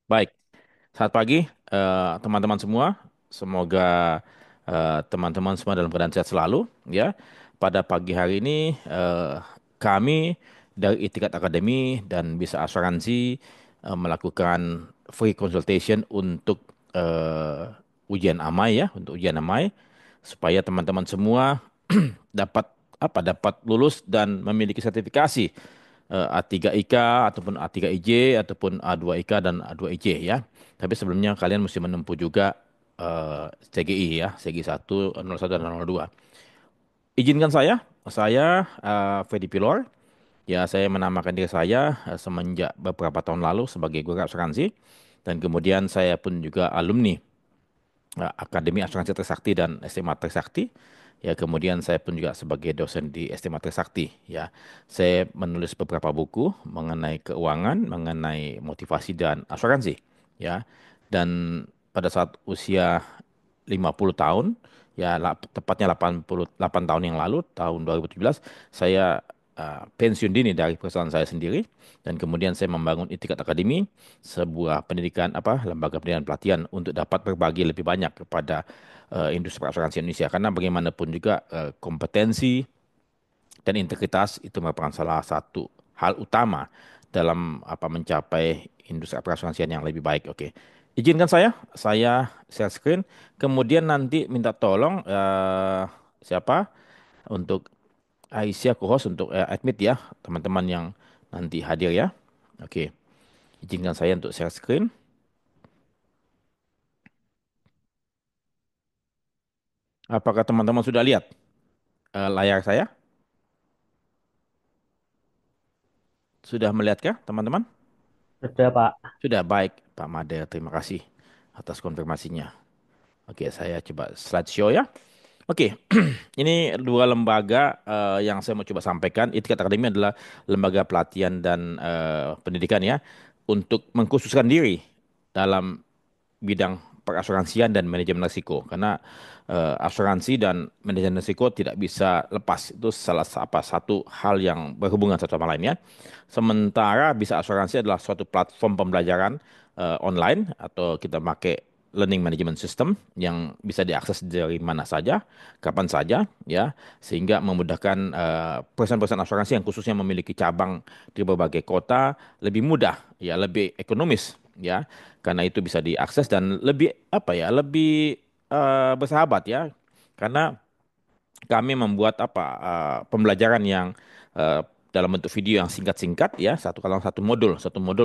Baik, selamat pagi teman-teman semua. Semoga teman-teman semua dalam keadaan sehat selalu. Ya, pada pagi hari ini kami dari Itikat Akademi dan Bisa Asuransi melakukan free consultation untuk ujian amai ya, untuk ujian amai supaya teman-teman semua dapat dapat lulus dan memiliki sertifikasi A3IK ataupun A3IJ ataupun A2IK dan A2IJ ya. Tapi sebelumnya kalian mesti menempuh juga CGI ya, CGI 1, 01 dan 02. Izinkan saya Fedi Pilor. Ya, saya menamakan diri saya semenjak beberapa tahun lalu sebagai guru asuransi dan kemudian saya pun juga alumni Akademi Asuransi Trisakti dan SMA Trisakti. Ya, kemudian saya pun juga sebagai dosen di SMA Trisakti. Ya, saya menulis beberapa buku mengenai keuangan, mengenai motivasi dan asuransi. Ya, dan pada saat usia 50 tahun, ya tepatnya 88 tahun yang lalu, tahun 2017, saya pensiun dini dari perusahaan saya sendiri dan kemudian saya membangun Itikat Academy, sebuah pendidikan lembaga pendidikan pelatihan untuk dapat berbagi lebih banyak kepada industri asuransi Indonesia karena bagaimanapun juga kompetensi dan integritas itu merupakan salah satu hal utama dalam mencapai industri perasuransian yang lebih baik. Oke. Izinkan saya share screen, kemudian nanti minta tolong siapa untuk Aisyah co-host untuk admit ya teman-teman yang nanti hadir ya. Oke. Izinkan saya untuk share screen. Apakah teman-teman sudah lihat layar saya? Sudah melihatkah teman-teman? Sudah, Pak. Sudah baik, Pak Made. Terima kasih atas konfirmasinya. Oke, saya coba slideshow ya. Oke, ini dua lembaga yang saya mau coba sampaikan. Itikat Akademi adalah lembaga pelatihan dan pendidikan ya untuk mengkhususkan diri dalam bidang perasuransian dan manajemen risiko. Karena asuransi dan manajemen risiko tidak bisa lepas. Itu satu hal yang berhubungan satu sama lain ya. Sementara bisa asuransi adalah suatu platform pembelajaran online atau kita pakai learning management system yang bisa diakses dari mana saja, kapan saja, ya, sehingga memudahkan perusahaan-perusahaan asuransi yang khususnya memiliki cabang di berbagai kota lebih mudah, ya, lebih ekonomis, ya, karena itu bisa diakses dan lebih lebih bersahabat, ya, karena kami membuat pembelajaran yang eh, dalam bentuk video yang singkat-singkat ya satu modul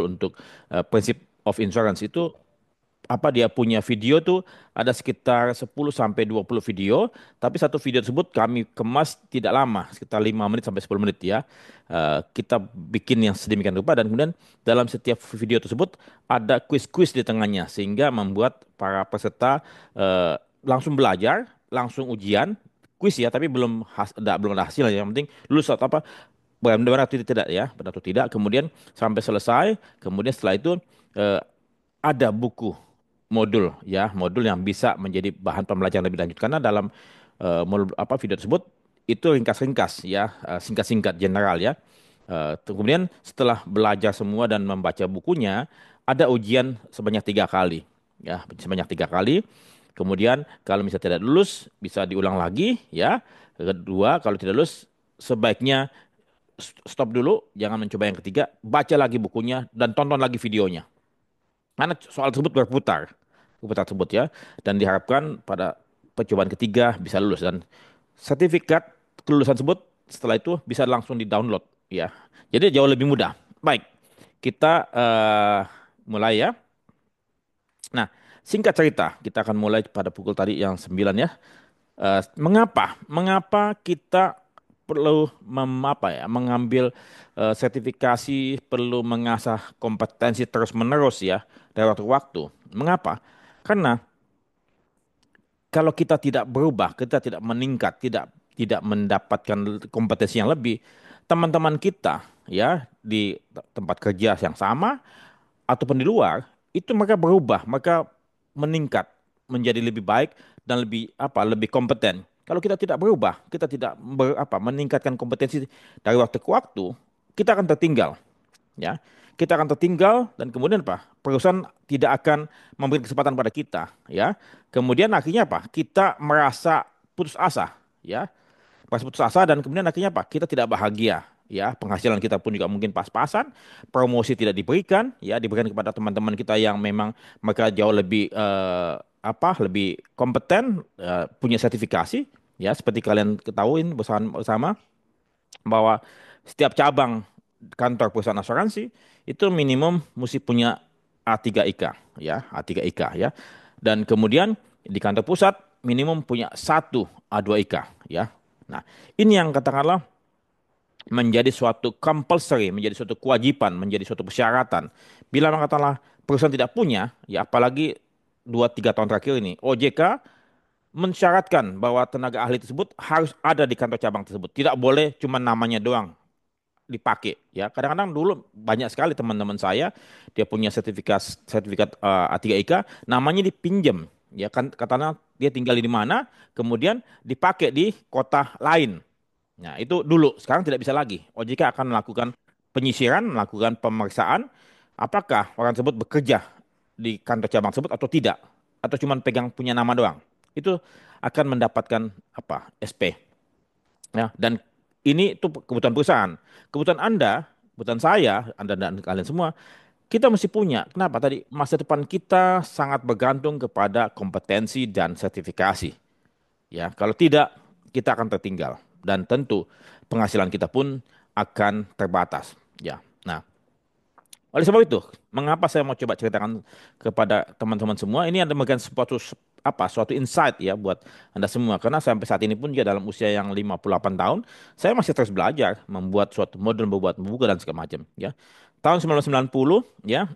untuk prinsip of insurance itu dia punya video tuh ada sekitar 10 sampai 20 video, tapi satu video tersebut kami kemas tidak lama, sekitar 5 menit sampai 10 menit ya. Kita bikin yang sedemikian rupa dan kemudian dalam setiap video tersebut ada kuis-kuis di tengahnya sehingga membuat para peserta langsung belajar, langsung ujian, kuis ya, tapi belum ada hasilnya. Yang penting lulus atau benar atau tidak ya, benar atau tidak. Kemudian sampai selesai, kemudian setelah itu eh, ada buku modul ya, modul yang bisa menjadi bahan pembelajaran lebih lanjut karena dalam modul video tersebut itu ringkas-ringkas ya, singkat-singkat general ya. Kemudian setelah belajar semua dan membaca bukunya, ada ujian sebanyak 3 kali ya, sebanyak 3 kali. Kemudian kalau misalnya tidak lulus bisa diulang lagi ya. Kedua, kalau tidak lulus sebaiknya stop dulu, jangan mencoba yang ketiga, baca lagi bukunya dan tonton lagi videonya. Karena soal tersebut berputar tersebut ya, dan diharapkan pada percobaan ketiga bisa lulus dan sertifikat kelulusan tersebut setelah itu bisa langsung di-download ya. Jadi jauh lebih mudah. Baik, kita mulai ya. Nah, singkat cerita, kita akan mulai pada pukul tadi yang 9 ya. Mengapa? Mengapa kita perlu mengambil sertifikasi, perlu mengasah kompetensi terus-menerus ya dari waktu ke waktu. Mengapa? Karena kalau kita tidak berubah, kita tidak meningkat, tidak tidak mendapatkan kompetensi yang lebih, teman-teman kita ya di tempat kerja yang sama ataupun di luar itu mereka berubah, mereka meningkat menjadi lebih baik dan lebih kompeten. Kalau kita tidak berubah, kita tidak meningkatkan kompetensi dari waktu ke waktu, kita akan tertinggal, ya. kita akan tertinggal dan kemudian apa? Perusahaan tidak akan memberi kesempatan pada kita, ya. Kemudian akhirnya apa? Kita merasa putus asa, ya. Merasa putus asa dan kemudian akhirnya apa? Kita tidak bahagia, ya. Penghasilan kita pun juga mungkin pas-pasan, promosi tidak diberikan, ya, diberikan kepada teman-teman kita yang memang mereka jauh lebih lebih kompeten, punya sertifikasi, ya. Seperti kalian ketahui bersama bahwa setiap cabang kantor perusahaan asuransi itu minimum mesti punya A3IK, ya, A3IK, ya. Dan kemudian di kantor pusat minimum punya satu A2IK, ya. Nah, ini yang katakanlah menjadi suatu compulsory, menjadi suatu kewajiban, menjadi suatu persyaratan. Bila katakanlah perusahaan tidak punya, ya apalagi 2 3 tahun terakhir ini, OJK mensyaratkan bahwa tenaga ahli tersebut harus ada di kantor cabang tersebut. Tidak boleh cuma namanya doang dipakai, ya. Kadang-kadang dulu banyak sekali teman-teman saya dia punya sertifikat sertifikat A3IK namanya dipinjam, ya kan, katanya dia tinggal di mana kemudian dipakai di kota lain. Nah, itu dulu, sekarang tidak bisa lagi. OJK akan melakukan penyisiran, melakukan pemeriksaan apakah orang tersebut bekerja di kantor cabang tersebut atau tidak, atau cuma pegang punya nama doang. Itu akan mendapatkan apa? SP. Ya, dan ini tuh kebutuhan perusahaan. Kebutuhan Anda, kebutuhan saya, Anda dan kalian semua, kita mesti punya. Kenapa? Tadi masa depan kita sangat bergantung kepada kompetensi dan sertifikasi. Ya, kalau tidak, kita akan tertinggal dan tentu penghasilan kita pun akan terbatas. Ya. Nah, oleh sebab itu, mengapa saya mau coba ceritakan kepada teman-teman semua, ini ada merupakan suatu insight ya buat Anda semua. Karena sampai saat ini pun juga dalam usia yang 58 tahun, saya masih terus belajar membuat suatu model, membuat buku dan segala macam ya. Tahun 1990 ya,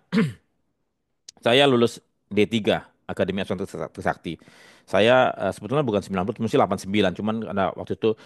saya lulus D3 Akademi Asuransi Trisakti. Saya sebetulnya bukan 90, mesti 89, cuman ada waktu itu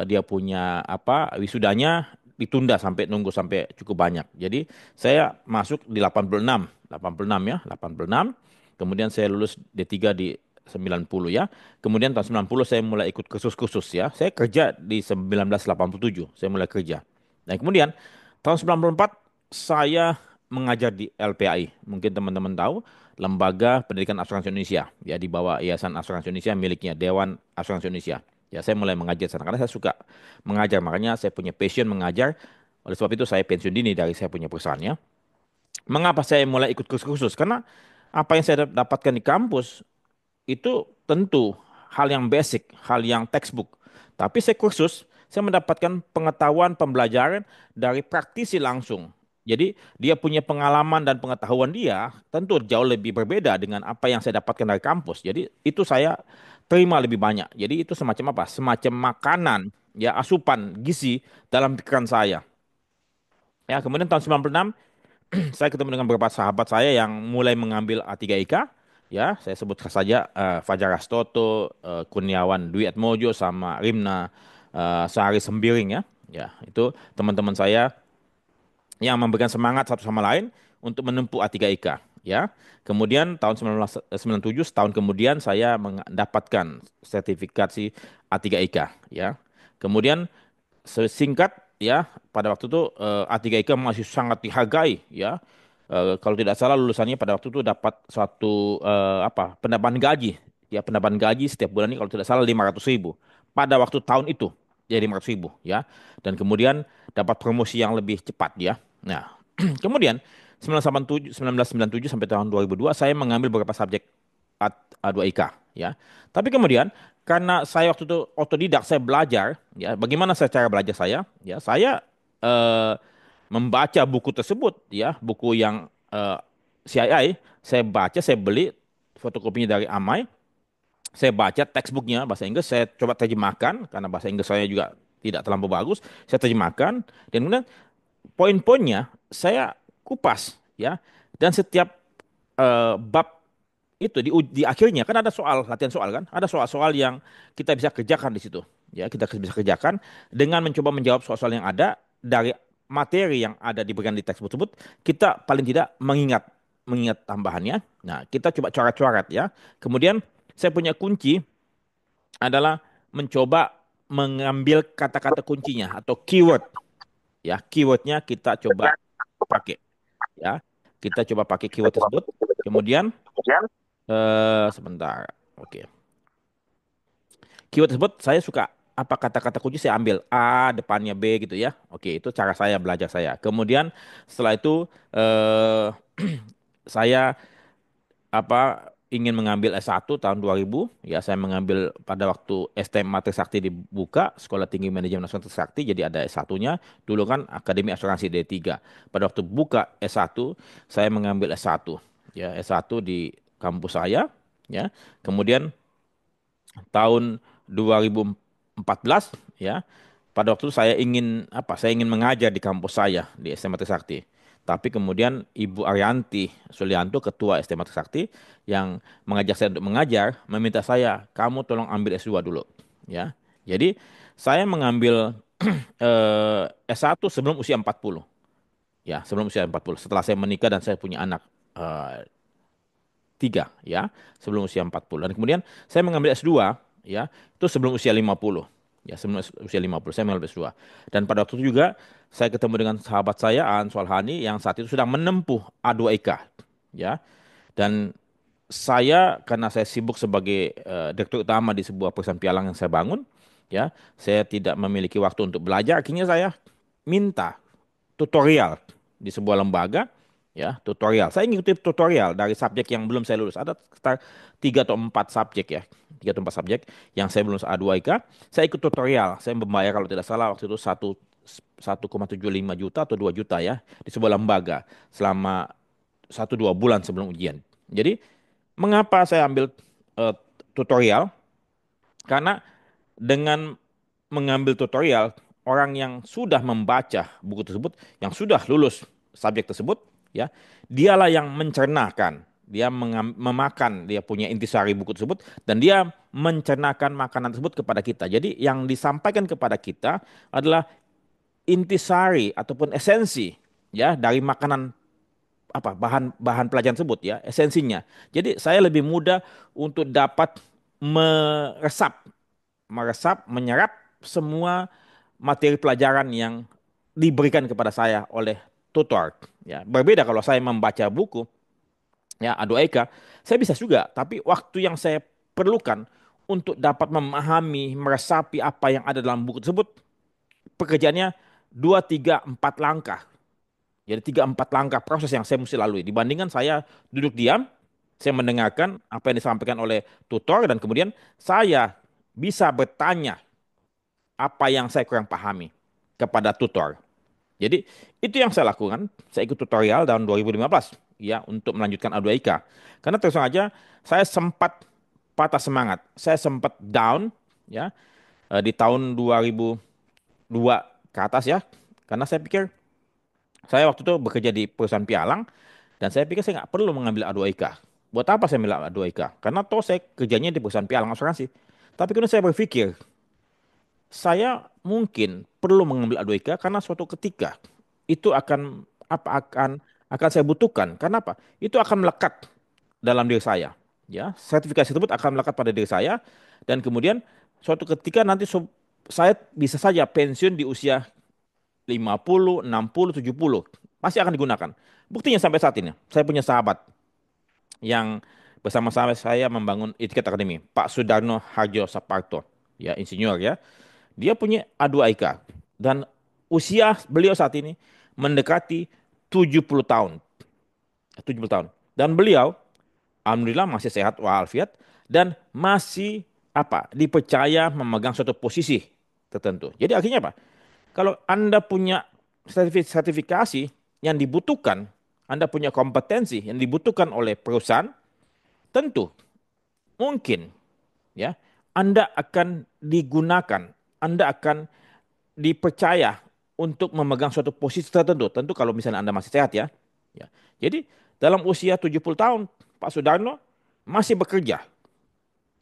dia punya apa wisudanya ditunda sampai nunggu sampai cukup banyak. Jadi saya masuk di 86, 86 ya, 86. Kemudian saya lulus D3 di 90 ya. Kemudian tahun 90 saya mulai ikut kursus-kursus ya. Saya kerja di 1987, saya mulai kerja. Dan kemudian tahun 94 saya mengajar di LPAI. Mungkin teman-teman tahu, Lembaga Pendidikan Asuransi Indonesia. Ya, di bawah Yayasan Asuransi Indonesia miliknya Dewan Asuransi Indonesia. Ya, saya mulai mengajar di sana karena saya suka mengajar. Makanya saya punya passion mengajar. Oleh sebab itu saya pensiun dini dari saya punya perusahaannya. Mengapa saya mulai ikut kursus-kursus? Karena apa yang saya dapatkan di kampus itu tentu hal yang basic, hal yang textbook. Tapi saya kursus, saya mendapatkan pengetahuan pembelajaran dari praktisi langsung. Jadi dia punya pengalaman dan pengetahuan dia tentu jauh lebih berbeda dengan apa yang saya dapatkan dari kampus. Jadi itu saya terima lebih banyak. Jadi itu semacam apa? Semacam makanan, ya, asupan gizi dalam pikiran saya. Ya, kemudian tahun 96 saya ketemu dengan beberapa sahabat saya yang mulai mengambil A3IK. Ya, saya sebutkan saja Fajar Astoto, Kurniawan Dwi Atmojo, sama Rimna Sehari Sembiring ya. Ya, itu teman-teman saya yang memberikan semangat satu sama lain untuk menempuh A3IK. Ya, kemudian tahun 1997, setahun kemudian saya mendapatkan sertifikasi A3IK. Ya, kemudian sesingkat ya pada waktu itu A3IK masih sangat dihargai ya. Kalau tidak salah lulusannya pada waktu itu dapat suatu penambahan gaji, ya, penambahan gaji setiap bulan ini kalau tidak salah 500.000 pada waktu tahun itu, ya, 500.000 ya. Dan kemudian dapat promosi yang lebih cepat ya. Nah, kemudian 1997 sampai tahun 2002 saya mengambil beberapa subjek A2IK ya. Tapi kemudian karena saya waktu itu otodidak, saya belajar ya, bagaimana saya cara belajar saya ya, saya eh, membaca buku tersebut ya, buku yang CII saya baca, saya beli fotokopinya dari Amai, saya baca textbooknya bahasa Inggris, saya coba terjemahkan karena bahasa Inggris saya juga tidak terlalu bagus, saya terjemahkan dan kemudian poin-poinnya saya kupas ya, dan setiap bab itu di akhirnya kan ada soal, latihan soal kan, ada soal-soal yang kita bisa kerjakan di situ ya, kita bisa kerjakan dengan mencoba menjawab soal-soal yang ada dari materi yang ada diberikan di teks tersebut. Kita paling tidak mengingat mengingat tambahannya. Nah, kita coba coret-coret ya. Kemudian saya punya kunci adalah mencoba mengambil kata-kata kuncinya atau keyword ya, keywordnya kita coba pakai. ya. Kita coba pakai keyword tersebut. Kemudian sebentar. Oke. Keyword tersebut saya suka apa kata-kata kunci saya ambil A depannya B gitu ya. Oke, itu cara saya belajar saya. Kemudian setelah itu saya ingin mengambil S1 tahun 2000 ya, saya mengambil pada waktu STM Trisakti dibuka Sekolah Tinggi Manajemen Nasional Trisakti, jadi ada S1-nya. Dulu kan Akademi Asuransi D3. Pada waktu buka S1 saya mengambil S1 ya, S1 di kampus saya ya. Kemudian tahun 2014 ya, pada waktu itu saya ingin saya ingin mengajar di kampus saya di SMA Trisakti. Tapi kemudian Ibu Arianti Sulianto, ketua SMA Trisakti yang mengajak saya untuk mengajar, meminta saya, kamu tolong ambil S2 dulu ya. Jadi saya mengambil S1 sebelum usia 40 ya, sebelum usia 40, setelah saya menikah dan saya punya anak eh, tiga ya, sebelum usia 40. Dan kemudian saya mengambil S2 ya, itu sebelum usia 50. Ya, sebelum usia 50 saya mengambil S2. Dan pada waktu itu juga saya ketemu dengan sahabat saya Aan Solhani yang saat itu sedang menempuh A2IK ya. Dan saya karena saya sibuk sebagai direktur utama di sebuah perusahaan pialang yang saya bangun ya, saya tidak memiliki waktu untuk belajar. Akhirnya saya minta tutorial di sebuah lembaga ya, tutorial. Saya ngikutin tutorial dari subjek yang belum saya lulus. Ada sekitar 3 atau 4 subjek ya, 3 atau 4 subjek yang saya belum lulus A2IK. Saya ikut tutorial. Saya membayar kalau tidak salah waktu itu 1,75 juta atau 2 juta ya di sebuah lembaga selama 1 2 bulan sebelum ujian. Jadi mengapa saya ambil eh, tutorial? Karena dengan mengambil tutorial, orang yang sudah membaca buku tersebut, yang sudah lulus subjek tersebut, ya, dialah yang mencernakan, dia memakan, dia punya intisari buku tersebut, dan dia mencernakan makanan tersebut kepada kita. Jadi yang disampaikan kepada kita adalah intisari ataupun esensi, ya, dari makanan bahan bahan pelajaran tersebut ya, esensinya. Jadi saya lebih mudah untuk dapat meresap menyerap semua materi pelajaran yang diberikan kepada saya oleh tutor. Ya, berbeda kalau saya membaca buku, ya, Adoeka, saya bisa juga, tapi waktu yang saya perlukan untuk dapat memahami, meresapi apa yang ada dalam buku tersebut, pekerjaannya 2 3 4 langkah. Jadi 3 4 langkah proses yang saya mesti lalui. Dibandingkan saya duduk diam, saya mendengarkan apa yang disampaikan oleh tutor dan kemudian saya bisa bertanya apa yang saya kurang pahami kepada tutor. Jadi itu yang saya lakukan. Saya ikut tutorial tahun 2015 ya untuk melanjutkan A2IK. Karena terus terang aja saya sempat patah semangat. Saya sempat down ya di tahun 2002 ke atas ya. Karena saya pikir saya waktu itu bekerja di perusahaan pialang dan saya pikir saya nggak perlu mengambil A2IK. Buat apa saya ambil A2IK? Karena toh saya kerjanya di perusahaan pialang asuransi. Tapi kemudian saya berpikir, saya mungkin perlu mengambil A2IK karena suatu ketika itu akan saya butuhkan. Karena apa? Itu akan melekat dalam diri saya. Ya, sertifikasi tersebut akan melekat pada diri saya dan kemudian suatu ketika nanti saya bisa saja pensiun di usia 50, 60, 70. Masih akan digunakan. Buktinya sampai saat ini, saya punya sahabat yang bersama-sama saya membangun Etiket Akademi, Pak Sudarno Harjo Saparto, ya, insinyur ya. Dia punya A2IK dan usia beliau saat ini mendekati 70 tahun. 70 tahun. Dan beliau alhamdulillah masih sehat walafiat dan masih dipercaya memegang suatu posisi tertentu. Jadi akhirnya apa? Kalau Anda punya sertifikasi yang dibutuhkan, Anda punya kompetensi yang dibutuhkan oleh perusahaan, tentu mungkin ya Anda akan digunakan, Anda akan dipercaya untuk memegang suatu posisi tertentu. Tentu kalau misalnya Anda masih sehat ya. Ya. Jadi dalam usia 70 tahun Pak Sudarno masih bekerja.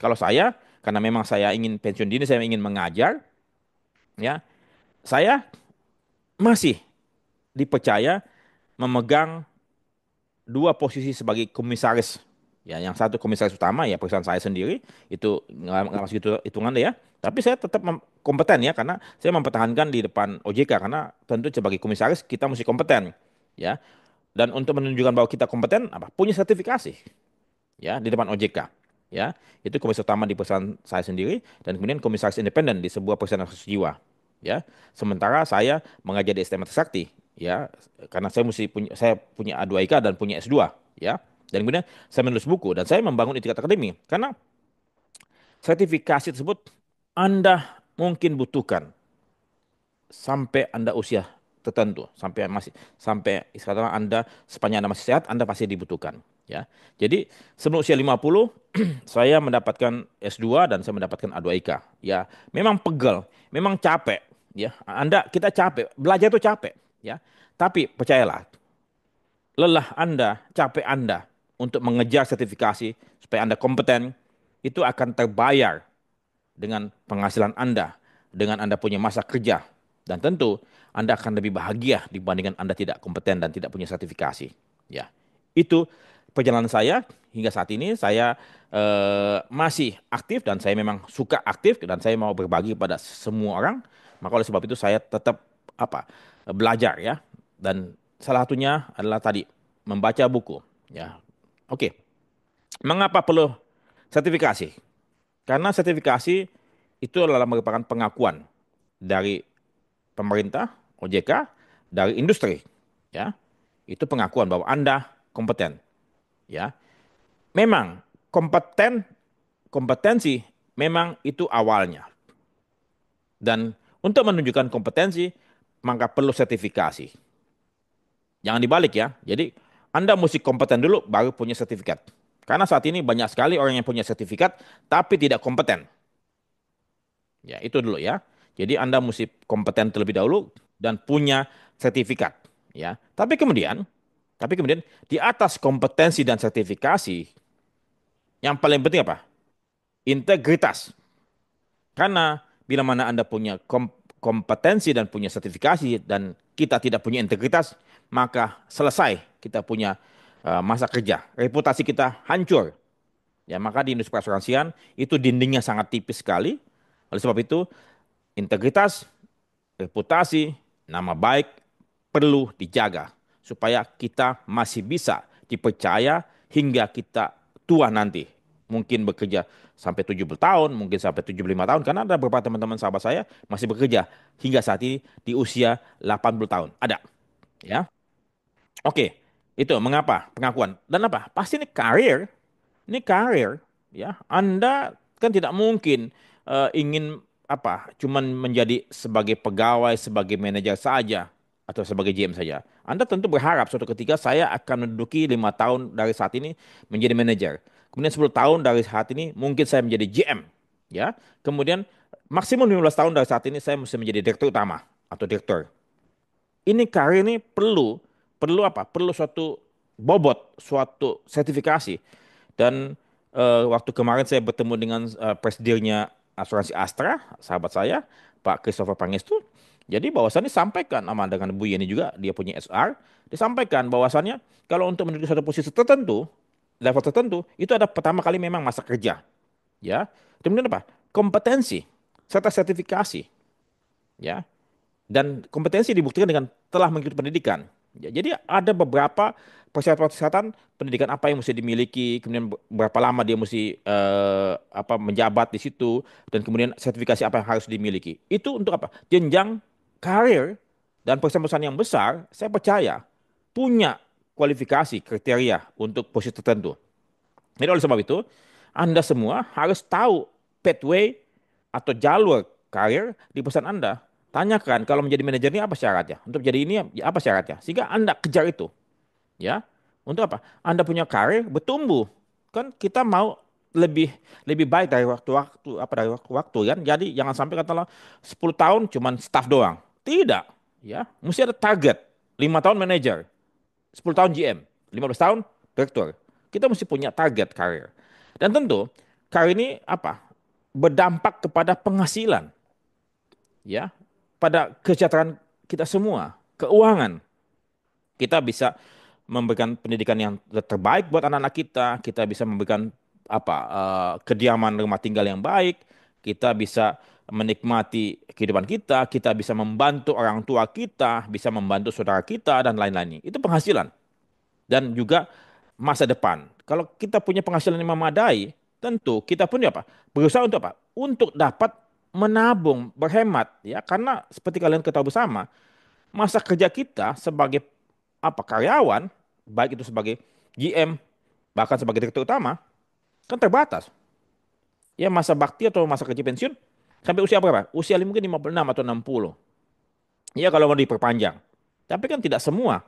Kalau saya karena memang saya ingin pensiun dini, saya ingin mengajar ya. Saya masih dipercaya memegang 2 posisi sebagai komisaris. Ya, yang satu komisaris utama ya perusahaan saya sendiri itu nggak masuk itu hitungan deh ya. Tapi saya tetap kompeten ya karena saya mempertahankan di depan OJK karena tentu sebagai komisaris kita mesti kompeten ya. Dan untuk menunjukkan bahwa kita kompeten, apa? Punya sertifikasi, ya, di depan OJK. Ya, itu komisaris utama di perusahaan saya sendiri dan kemudian komisaris independen di sebuah perusahaan asuransi jiwa. Ya, sementara saya mengajar di STM Trisakti, ya, karena saya punya A2IK dan punya S2, ya. Dan kemudian saya menulis buku dan saya membangun Itikat Akademi karena sertifikasi tersebut Anda mungkin butuhkan sampai Anda usia tertentu, sampai sekarang Anda sepanjang Anda masih sehat, Anda pasti dibutuhkan, ya. Jadi sebelum usia 50 saya mendapatkan S2 dan saya mendapatkan A2IK. Ya, memang pegel, memang capek, ya. Kita capek, belajar itu capek, ya. Tapi percayalah, lelah Anda, capek Anda untuk mengejar sertifikasi supaya Anda kompeten itu akan terbayar dengan penghasilan Anda, dengan Anda punya masa kerja, dan tentu Anda akan lebih bahagia dibandingkan Anda tidak kompeten dan tidak punya sertifikasi. Ya, itu perjalanan saya hingga saat ini. Saya masih aktif dan saya memang suka aktif dan saya mau berbagi pada semua orang. Maka oleh sebab itu saya tetap belajar, ya. Dan salah satunya adalah tadi membaca buku. Ya, oke. Mengapa perlu sertifikasi? Karena sertifikasi itu adalah merupakan pengakuan dari pemerintah, OJK, dari industri, ya. Itu pengakuan bahwa Anda kompeten, ya. Memang kompetensi memang itu awalnya. Dan untuk menunjukkan kompetensi maka perlu sertifikasi. Jangan dibalik, ya. Jadi Anda mesti kompeten dulu baru punya sertifikat. Karena saat ini banyak sekali orang yang punya sertifikat tapi tidak kompeten. Ya, itu dulu, ya. Jadi Anda mesti kompeten terlebih dahulu dan punya sertifikat, ya. Tapi kemudian di atas kompetensi dan sertifikasi, yang paling penting apa? Integritas. Karena bila mana Anda punya kompetensi dan punya sertifikasi dan kita tidak punya integritas, maka selesai kita punya masa kerja. Reputasi kita hancur. Ya, maka di industri perasuransian itu dindingnya sangat tipis sekali. Oleh sebab itu, integritas, reputasi, nama baik perlu dijaga supaya kita masih bisa dipercaya hingga kita tua nanti. Mungkin bekerja sampai 70 tahun, mungkin sampai 75 tahun karena ada beberapa teman-teman sahabat saya masih bekerja hingga saat ini di usia 80 tahun. Ada, ya. Oke. Itu mengapa pengakuan dan apa? Pasti ini karir, ya. Anda kan tidak mungkin ingin cuman menjadi sebagai pegawai, sebagai manajer saja atau sebagai GM saja. Anda tentu berharap suatu ketika saya akan menduduki 5 tahun dari saat ini menjadi manajer. Kemudian 10 tahun dari saat ini mungkin saya menjadi GM, ya. Kemudian maksimum 15 tahun dari saat ini saya mesti menjadi direktur utama atau direktur. Ini karir ini perlu perlu apa? Perlu suatu bobot, suatu sertifikasi. Dan waktu kemarin saya bertemu dengan presidirnya asuransi Astra, sahabat saya, Pak Christopher Pangestu. Jadi bahwasannya sampaikan sama dengan Bu Yeni juga, dia punya SR, disampaikan bahwasannya kalau untuk menuju satu posisi tertentu, level tertentu, itu ada pertama kali memang masa kerja, ya. Kemudian apa? Kompetensi serta sertifikasi, ya. Dan kompetensi dibuktikan dengan telah mengikuti pendidikan. Ya, jadi ada beberapa persyaratan-persyaratan pendidikan apa yang mesti dimiliki, kemudian berapa lama dia mesti menjabat di situ, dan kemudian sertifikasi apa yang harus dimiliki. Itu untuk apa? Jenjang karir dan perusahaan-perusahaan yang besar, saya percaya punya kualifikasi kriteria untuk posisi tertentu. Jadi oleh sebab itu, Anda semua harus tahu pathway atau jalur karir di perusahaan Anda. Tanyakan kalau menjadi manajer ini apa syaratnya? Untuk jadi ini ya apa syaratnya? Sehingga Anda kejar itu, ya. Untuk apa? Anda punya karir bertumbuh. Kan kita mau lebih lebih baik dari waktu-waktu dari waktu-waktu kan. Jadi jangan sampai katakanlah 10 tahun cuman staff doang. Tidak, ya. Mesti ada target. 5 tahun manajer, 10 tahun GM, 15 tahun direktur. Kita mesti punya target karir. Dan tentu karir ini berdampak kepada penghasilan, ya, pada kesejahteraan kita semua, keuangan. Kita bisa memberikan pendidikan yang terbaik buat anak-anak kita bisa memberikan kediaman rumah tinggal yang baik, kita bisa menikmati kehidupan kita bisa membantu orang tua kita, bisa membantu saudara kita dan lain-lainnya. Itu penghasilan. dan juga masa depan. Kalau kita punya penghasilan yang memadai, tentu kita pun ya apa? Berusaha untuk apa? Untuk dapat menabung, berhemat ya. Karena seperti kalian ketahui bersama, masa kerja kita sebagai apa karyawan, baik itu sebagai GM bahkan sebagai direktur utama kan terbatas. Ya masa bakti atau masa kerja pensiun sampai usia berapa? Usia mungkin 56 atau 60. Ya kalau mau diperpanjang. Tapi kan tidak semua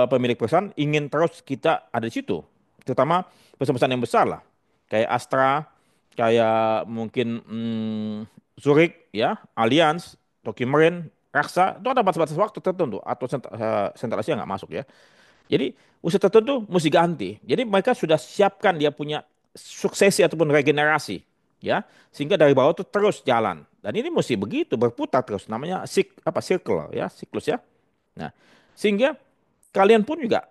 pemilik perusahaan ingin terus kita ada di situ. Terutama perusahaan-perusahaan yang besar lah. Kayak Astra, kayak mungkin Zurich, ya, Allianz, Tokio Marine, Raksa, itu ada batas-batas waktu tertentu. Atau Sentral Asia nggak masuk ya. Jadi usia tertentu mesti ganti. Jadi mereka sudah siapkan dia punya suksesi ataupun regenerasi. Ya, sehingga dari bawah itu terus jalan. Dan ini mesti begitu berputar terus. Namanya circle ya, siklus ya. Nah, sehingga kalian pun juga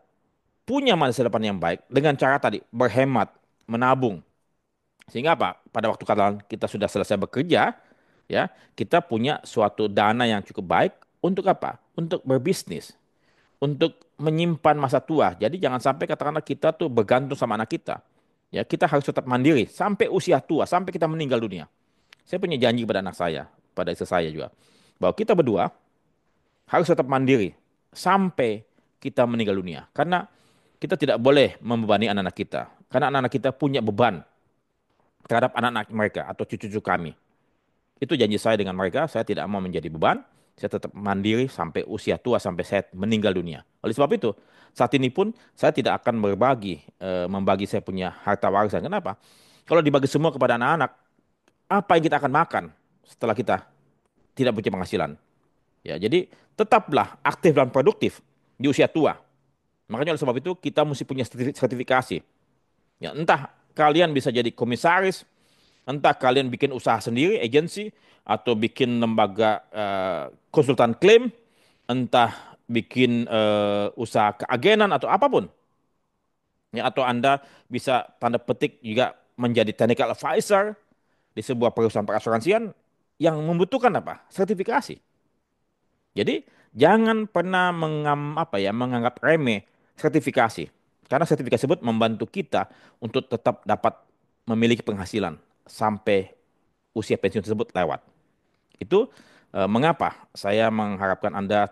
punya masa depan yang baik dengan cara tadi berhemat, menabung. Sehingga apa? Pada waktu kalian kita sudah selesai bekerja, ya, kita punya suatu dana yang cukup baik untuk apa? Untuk berbisnis, untuk menyimpan masa tua. Jadi jangan sampai katakanlah kita tuh bergantung sama anak kita. Ya, kita harus tetap mandiri sampai usia tua, sampai kita meninggal dunia. Saya punya janji kepada anak saya, pada istri saya juga, bahwa kita berdua harus tetap mandiri sampai kita meninggal dunia. Karena kita tidak boleh membebani anak-anak kita. Karena anak-anak kita punya beban terhadap anak-anak mereka atau cucu-cucu kami. Itu janji saya dengan mereka, saya tidak mau menjadi beban. Saya tetap mandiri sampai usia tua, sampai saya meninggal dunia. Oleh sebab itu, saat ini pun saya tidak akan membagi saya punya harta warisan. Kenapa? Kalau dibagi semua kepada anak-anak, apa yang kita akan makan setelah kita tidak punya penghasilan? Ya, jadi tetaplah aktif dan produktif di usia tua. Makanya oleh sebab itu kita mesti punya sertifikasi. Ya, entah kalian bisa jadi komisaris, entah kalian bikin usaha sendiri, agensi, atau bikin lembaga konsultan klaim, entah bikin usaha keagenan atau apapun. Ya, atau Anda bisa tanda petik juga menjadi technical advisor di sebuah perusahaan perasuransian yang membutuhkan apa? Sertifikasi. Jadi jangan pernah menganggap remeh sertifikasi. Karena sertifikasi tersebut membantu kita untuk tetap dapat memiliki penghasilan sampai usia pensiun tersebut lewat. Itu mengapa saya mengharapkan Anda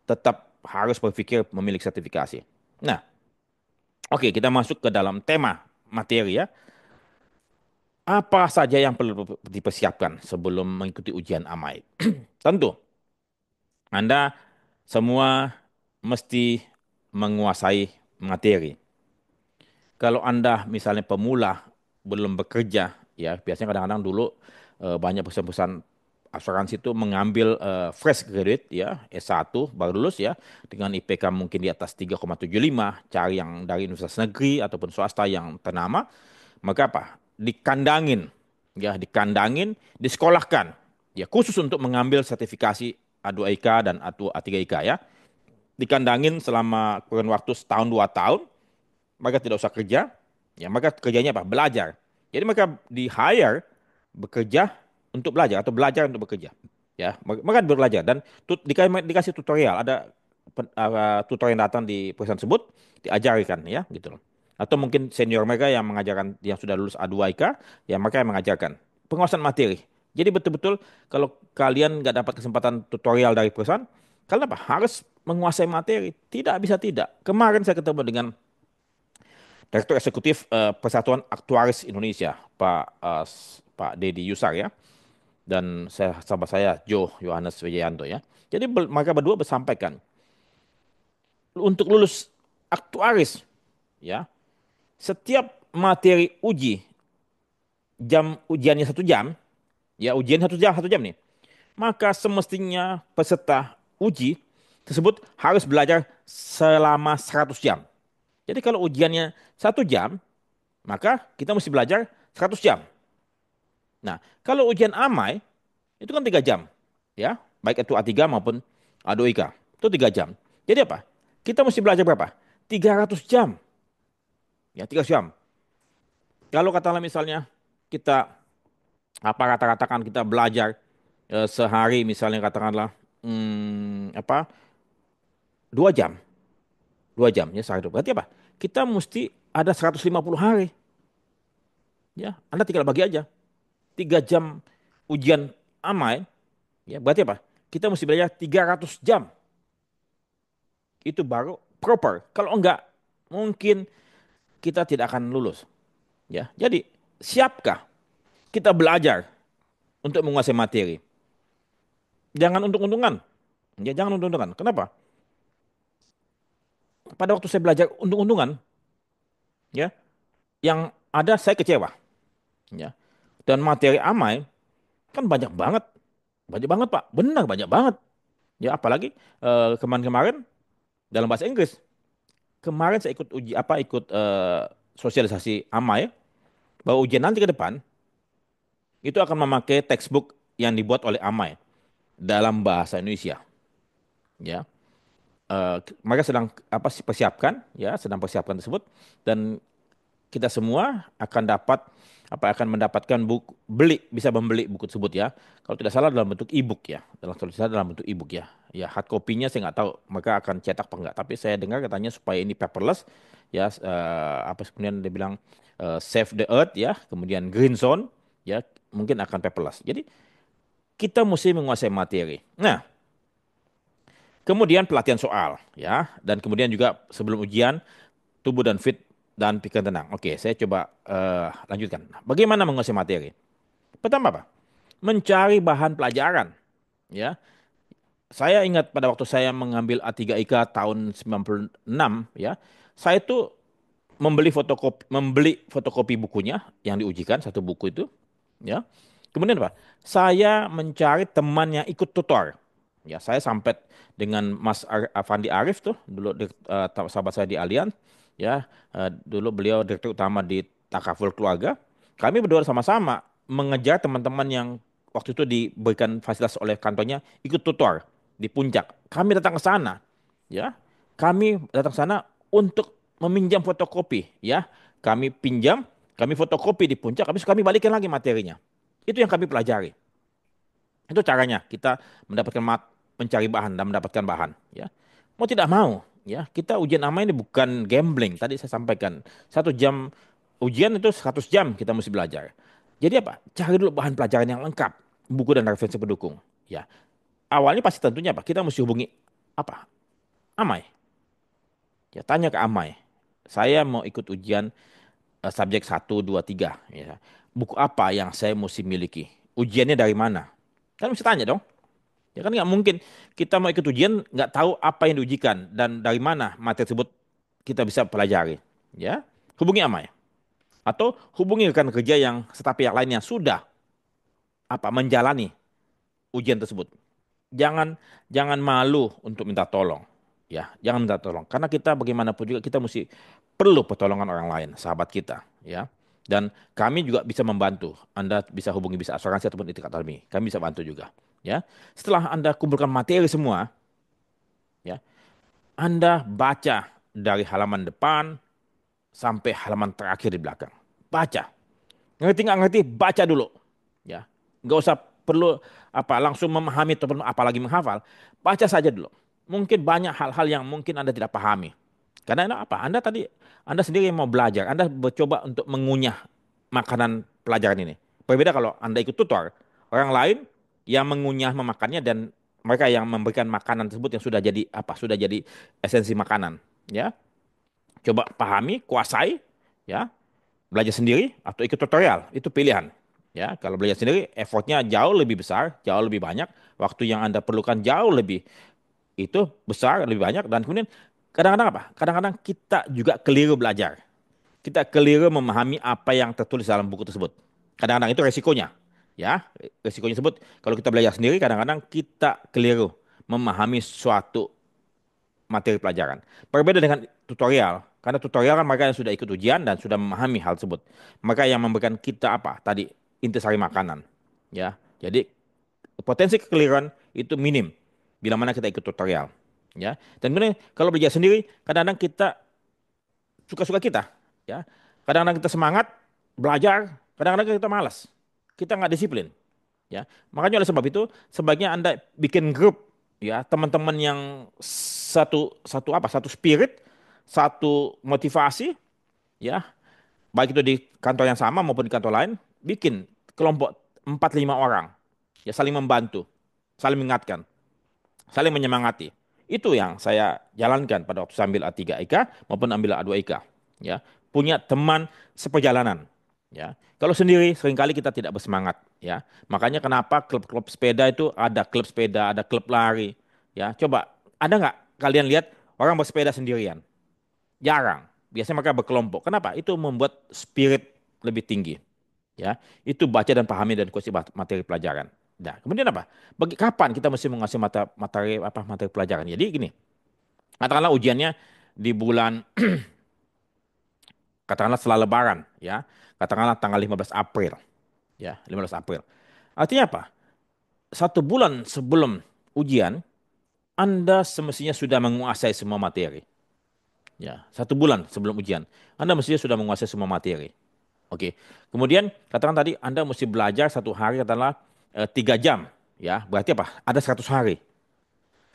tetap harus berpikir memiliki sertifikasi. Nah, oke, kita masuk ke dalam tema materi ya. Apa saja yang perlu dipersiapkan sebelum mengikuti ujian AMAI? Tentu, Anda semua mesti menguasai materi. Kalau Anda misalnya pemula belum bekerja, ya biasanya kadang-kadang dulu banyak perusahaan-perusahaan asuransi itu mengambil fresh graduate ya, S1 baru lulus ya, dengan IPK mungkin di atas 3,75, cari yang dari universitas negeri ataupun swasta yang ternama, maka apa? Dikandangin, ya dikandangin, disekolahkan, ya khusus untuk mengambil sertifikasi A2IK dan A3IK ya, dikandangin selama kurun waktu setahun 2 tahun, mereka tidak usah kerja, ya mereka kerjanya apa? Belajar. Jadi mereka di hire bekerja untuk belajar atau belajar untuk bekerja. Ya, mereka belajar dan dikasih tutorial, ada tutorial yang datang di perusahaan tersebut diajarkan ya gitu loh. Atau mungkin senior mereka yang mengajarkan yang sudah lulus A2IK, ya mereka yang mengajarkan penguasaan materi. Jadi betul-betul kalau kalian nggak dapat kesempatan tutorial dari perusahaan, kalian apa? Harus menguasai materi. Tidak bisa tidak. Kemarin saya ketemu dengan Direktur Eksekutif Persatuan Aktuaris Indonesia, Pak Dedi Yusar ya, dan sahabat saya Joe Yohanes Wijayanto ya. Jadi mereka berdua bersampaikan untuk lulus aktuaris ya, setiap materi uji jam ujiannya 1 jam, ya ujian 1 jam nih, maka semestinya peserta uji tersebut harus belajar selama 100 jam. Jadi kalau ujiannya 1 jam, maka kita mesti belajar 100 jam. Nah, kalau ujian AMAI itu kan 3 jam, ya, baik itu A3 maupun A2IK, itu 3 jam. Jadi apa? Kita mesti belajar berapa? 300 jam, ya 300 jam. Kalau katakanlah misalnya kita apa rata-ratakan kita belajar sehari misalnya katakanlah 2 jam, 2 jam ya sehari itu. Berarti apa? Kita mesti ada 150 hari. Ya, Anda tinggal bagi aja. 3 jam ujian amai, ya berarti apa? Kita mesti belajar 300 jam. Itu baru proper. Kalau enggak, mungkin kita tidak akan lulus. Ya, jadi siapkah kita belajar untuk menguasai materi? Jangan untung-untungan. Ya, jangan untung-untungan. Kenapa? Pada waktu saya belajar untung-untungan, ya, yang ada saya kecewa. Ya, dan materi amai kan banyak banget Pak, benar banyak banget. Ya, apalagi kemarin-kemarin dalam bahasa Inggris. Kemarin saya ikut uji apa ikut sosialisasi AMAI bahwa ujian nanti ke depan itu akan memakai textbook yang dibuat oleh AMAI dalam bahasa Indonesia. Ya, mereka sedang apa persiapkan, ya, sedang persiapkan tersebut dan kita semua akan dapat apa akan mendapatkan buku bisa membeli buku tersebut ya. Kalau tidak salah dalam bentuk e-book ya. Dalam bentuk e-book ya. Ya hard copy-nya saya nggak tahu mereka akan cetak apa enggak. Tapi saya dengar katanya supaya ini paperless ya apa kemudian dia bilang save the earth ya, kemudian green zone ya mungkin akan paperless. Jadi kita mesti menguasai materi. Nah, kemudian pelatihan soal ya dan kemudian juga sebelum ujian tubuh dan fit dan pikiran tenang. Oke, saya coba lanjutkan. Bagaimana menguasai materi? Pertama apa? Mencari bahan pelajaran. Ya, saya ingat pada waktu saya mengambil A3IK tahun 96, ya, saya itu membeli fotokopi bukunya yang diujikan satu buku itu, ya. Kemudian apa? Saya mencari teman yang ikut tutor. Ya, saya sampai dengan Mas Afandi Arif tuh dulu sahabat saya di Allianz, ya. Dulu beliau direktur utama di Takaful Keluarga. Kami berdua sama-sama mengejar teman-teman yang waktu itu diberikan fasilitas oleh kantornya ikut tutor di Puncak. Kami datang ke sana, ya. Kami datang ke sana untuk meminjam fotokopi, ya. Kami pinjam, kami fotokopi di Puncak, habis kami balikin lagi materinya. Itu yang kami pelajari. Itu caranya kita mendapatkan mencari bahan dan mendapatkan bahan, ya. Mau tidak mau, ya, kita ujian ama ini bukan gambling. Tadi saya sampaikan 1 jam ujian itu 100 jam kita mesti belajar. Jadi apa? Cari dulu bahan pelajaran yang lengkap, buku dan referensi pendukung. Ya, awalnya pasti tentunya apa? Kita mesti hubungi apa? Amai. Ya, tanya ke Amai. Saya mau ikut ujian subjek 1, 2, 3. Ya. Buku apa yang saya mesti miliki? Ujiannya dari mana? Kan mesti tanya dong. Ya kan nggak mungkin kita mau ikut ujian nggak tahu apa yang diujikan dan dari mana materi tersebut kita bisa pelajari. Ya, hubungi Amai atau hubungi rekan kerja yang staf pihak lain yang sudah apa menjalani ujian tersebut. Jangan jangan malu untuk minta tolong. Ya, jangan minta tolong karena kita bagaimanapun juga kita mesti perlu pertolongan orang lain, sahabat kita, ya. Dan kami juga bisa membantu. Anda bisa hubungi bisa asuransi ataupun Itik Akademi. Kami bisa bantu juga, ya. Setelah Anda kumpulkan materi semua, ya, Anda baca dari halaman depan sampai halaman terakhir di belakang. Baca. Ngerti nggak ngerti, baca dulu. Ya, nggak usah perlu apa langsung memahami ataupun apalagi menghafal. Baca saja dulu. Mungkin banyak hal-hal yang mungkin Anda tidak pahami. Karena apa? Anda sendiri yang mau belajar. Anda mencoba untuk mengunyah makanan pelajaran ini. Berbeda kalau Anda ikut tutor, orang lain yang mengunyah memakannya dan mereka yang memberikan makanan tersebut yang sudah jadi apa? Sudah jadi esensi makanan. Ya, coba pahami, kuasai. Ya, belajar sendiri atau ikut tutorial itu pilihan ya. Kalau belajar sendiri effortnya jauh lebih besar, jauh lebih banyak, waktu yang Anda perlukan jauh lebih itu besar, lebih banyak. Dan kemudian kadang-kadang apa, kadang-kadang kita juga keliru belajar, kita keliru memahami apa yang tertulis dalam buku tersebut. Kadang-kadang itu resikonya, ya. Resikonya tersebut kalau kita belajar sendiri kadang-kadang kita keliru memahami suatu materi pelajaran. Berbeda dengan tutorial, karena tutorial kan mereka yang sudah ikut ujian dan sudah memahami hal tersebut. Mereka yang memberikan kita apa? Tadi intisari makanan, ya. Jadi potensi kekeliruan itu minim bila mana kita ikut tutorial, ya. Dan kemudian kalau belajar sendiri, kadang-kadang kita suka-suka kita, ya. Kadang-kadang kita semangat belajar, kadang-kadang kita malas, kita nggak disiplin. Ya, makanya oleh sebab itu sebaiknya Anda bikin grup ya teman-teman yang satu satu apa satu spirit, satu motivasi, ya, baik itu di kantor yang sama maupun di kantor lain, bikin kelompok 4-5 orang, ya, saling membantu, saling mengingatkan, saling menyemangati. Itu yang saya jalankan pada waktu sambil A3IK maupun ambil A2IK. Ya, punya teman seperjalanan. Ya, kalau sendiri seringkali kita tidak bersemangat. Ya, makanya kenapa klub-klub sepeda itu ada klub sepeda, ada klub lari. Ya, coba ada nggak kalian lihat orang bersepeda sendirian? Jarang. Biasanya mereka berkelompok. Kenapa? Itu membuat spirit lebih tinggi. Ya, itu baca dan pahami dan kuasai materi pelajaran. Nah, kemudian apa? Bagi kapan kita mesti menguasai materi pelajaran? Jadi gini, katakanlah ujiannya di bulan katakanlah setelah Lebaran, ya. Katakanlah tanggal 15 April, ya, 15 April. Artinya apa? 1 bulan sebelum ujian, Anda semestinya sudah menguasai semua materi. Ya, 1 bulan sebelum ujian, Anda mestinya sudah menguasai semua materi. Oke. Kemudian katakan tadi Anda mesti belajar 1 hari adalah 3 jam. Ya, berarti apa? Ada 100 hari.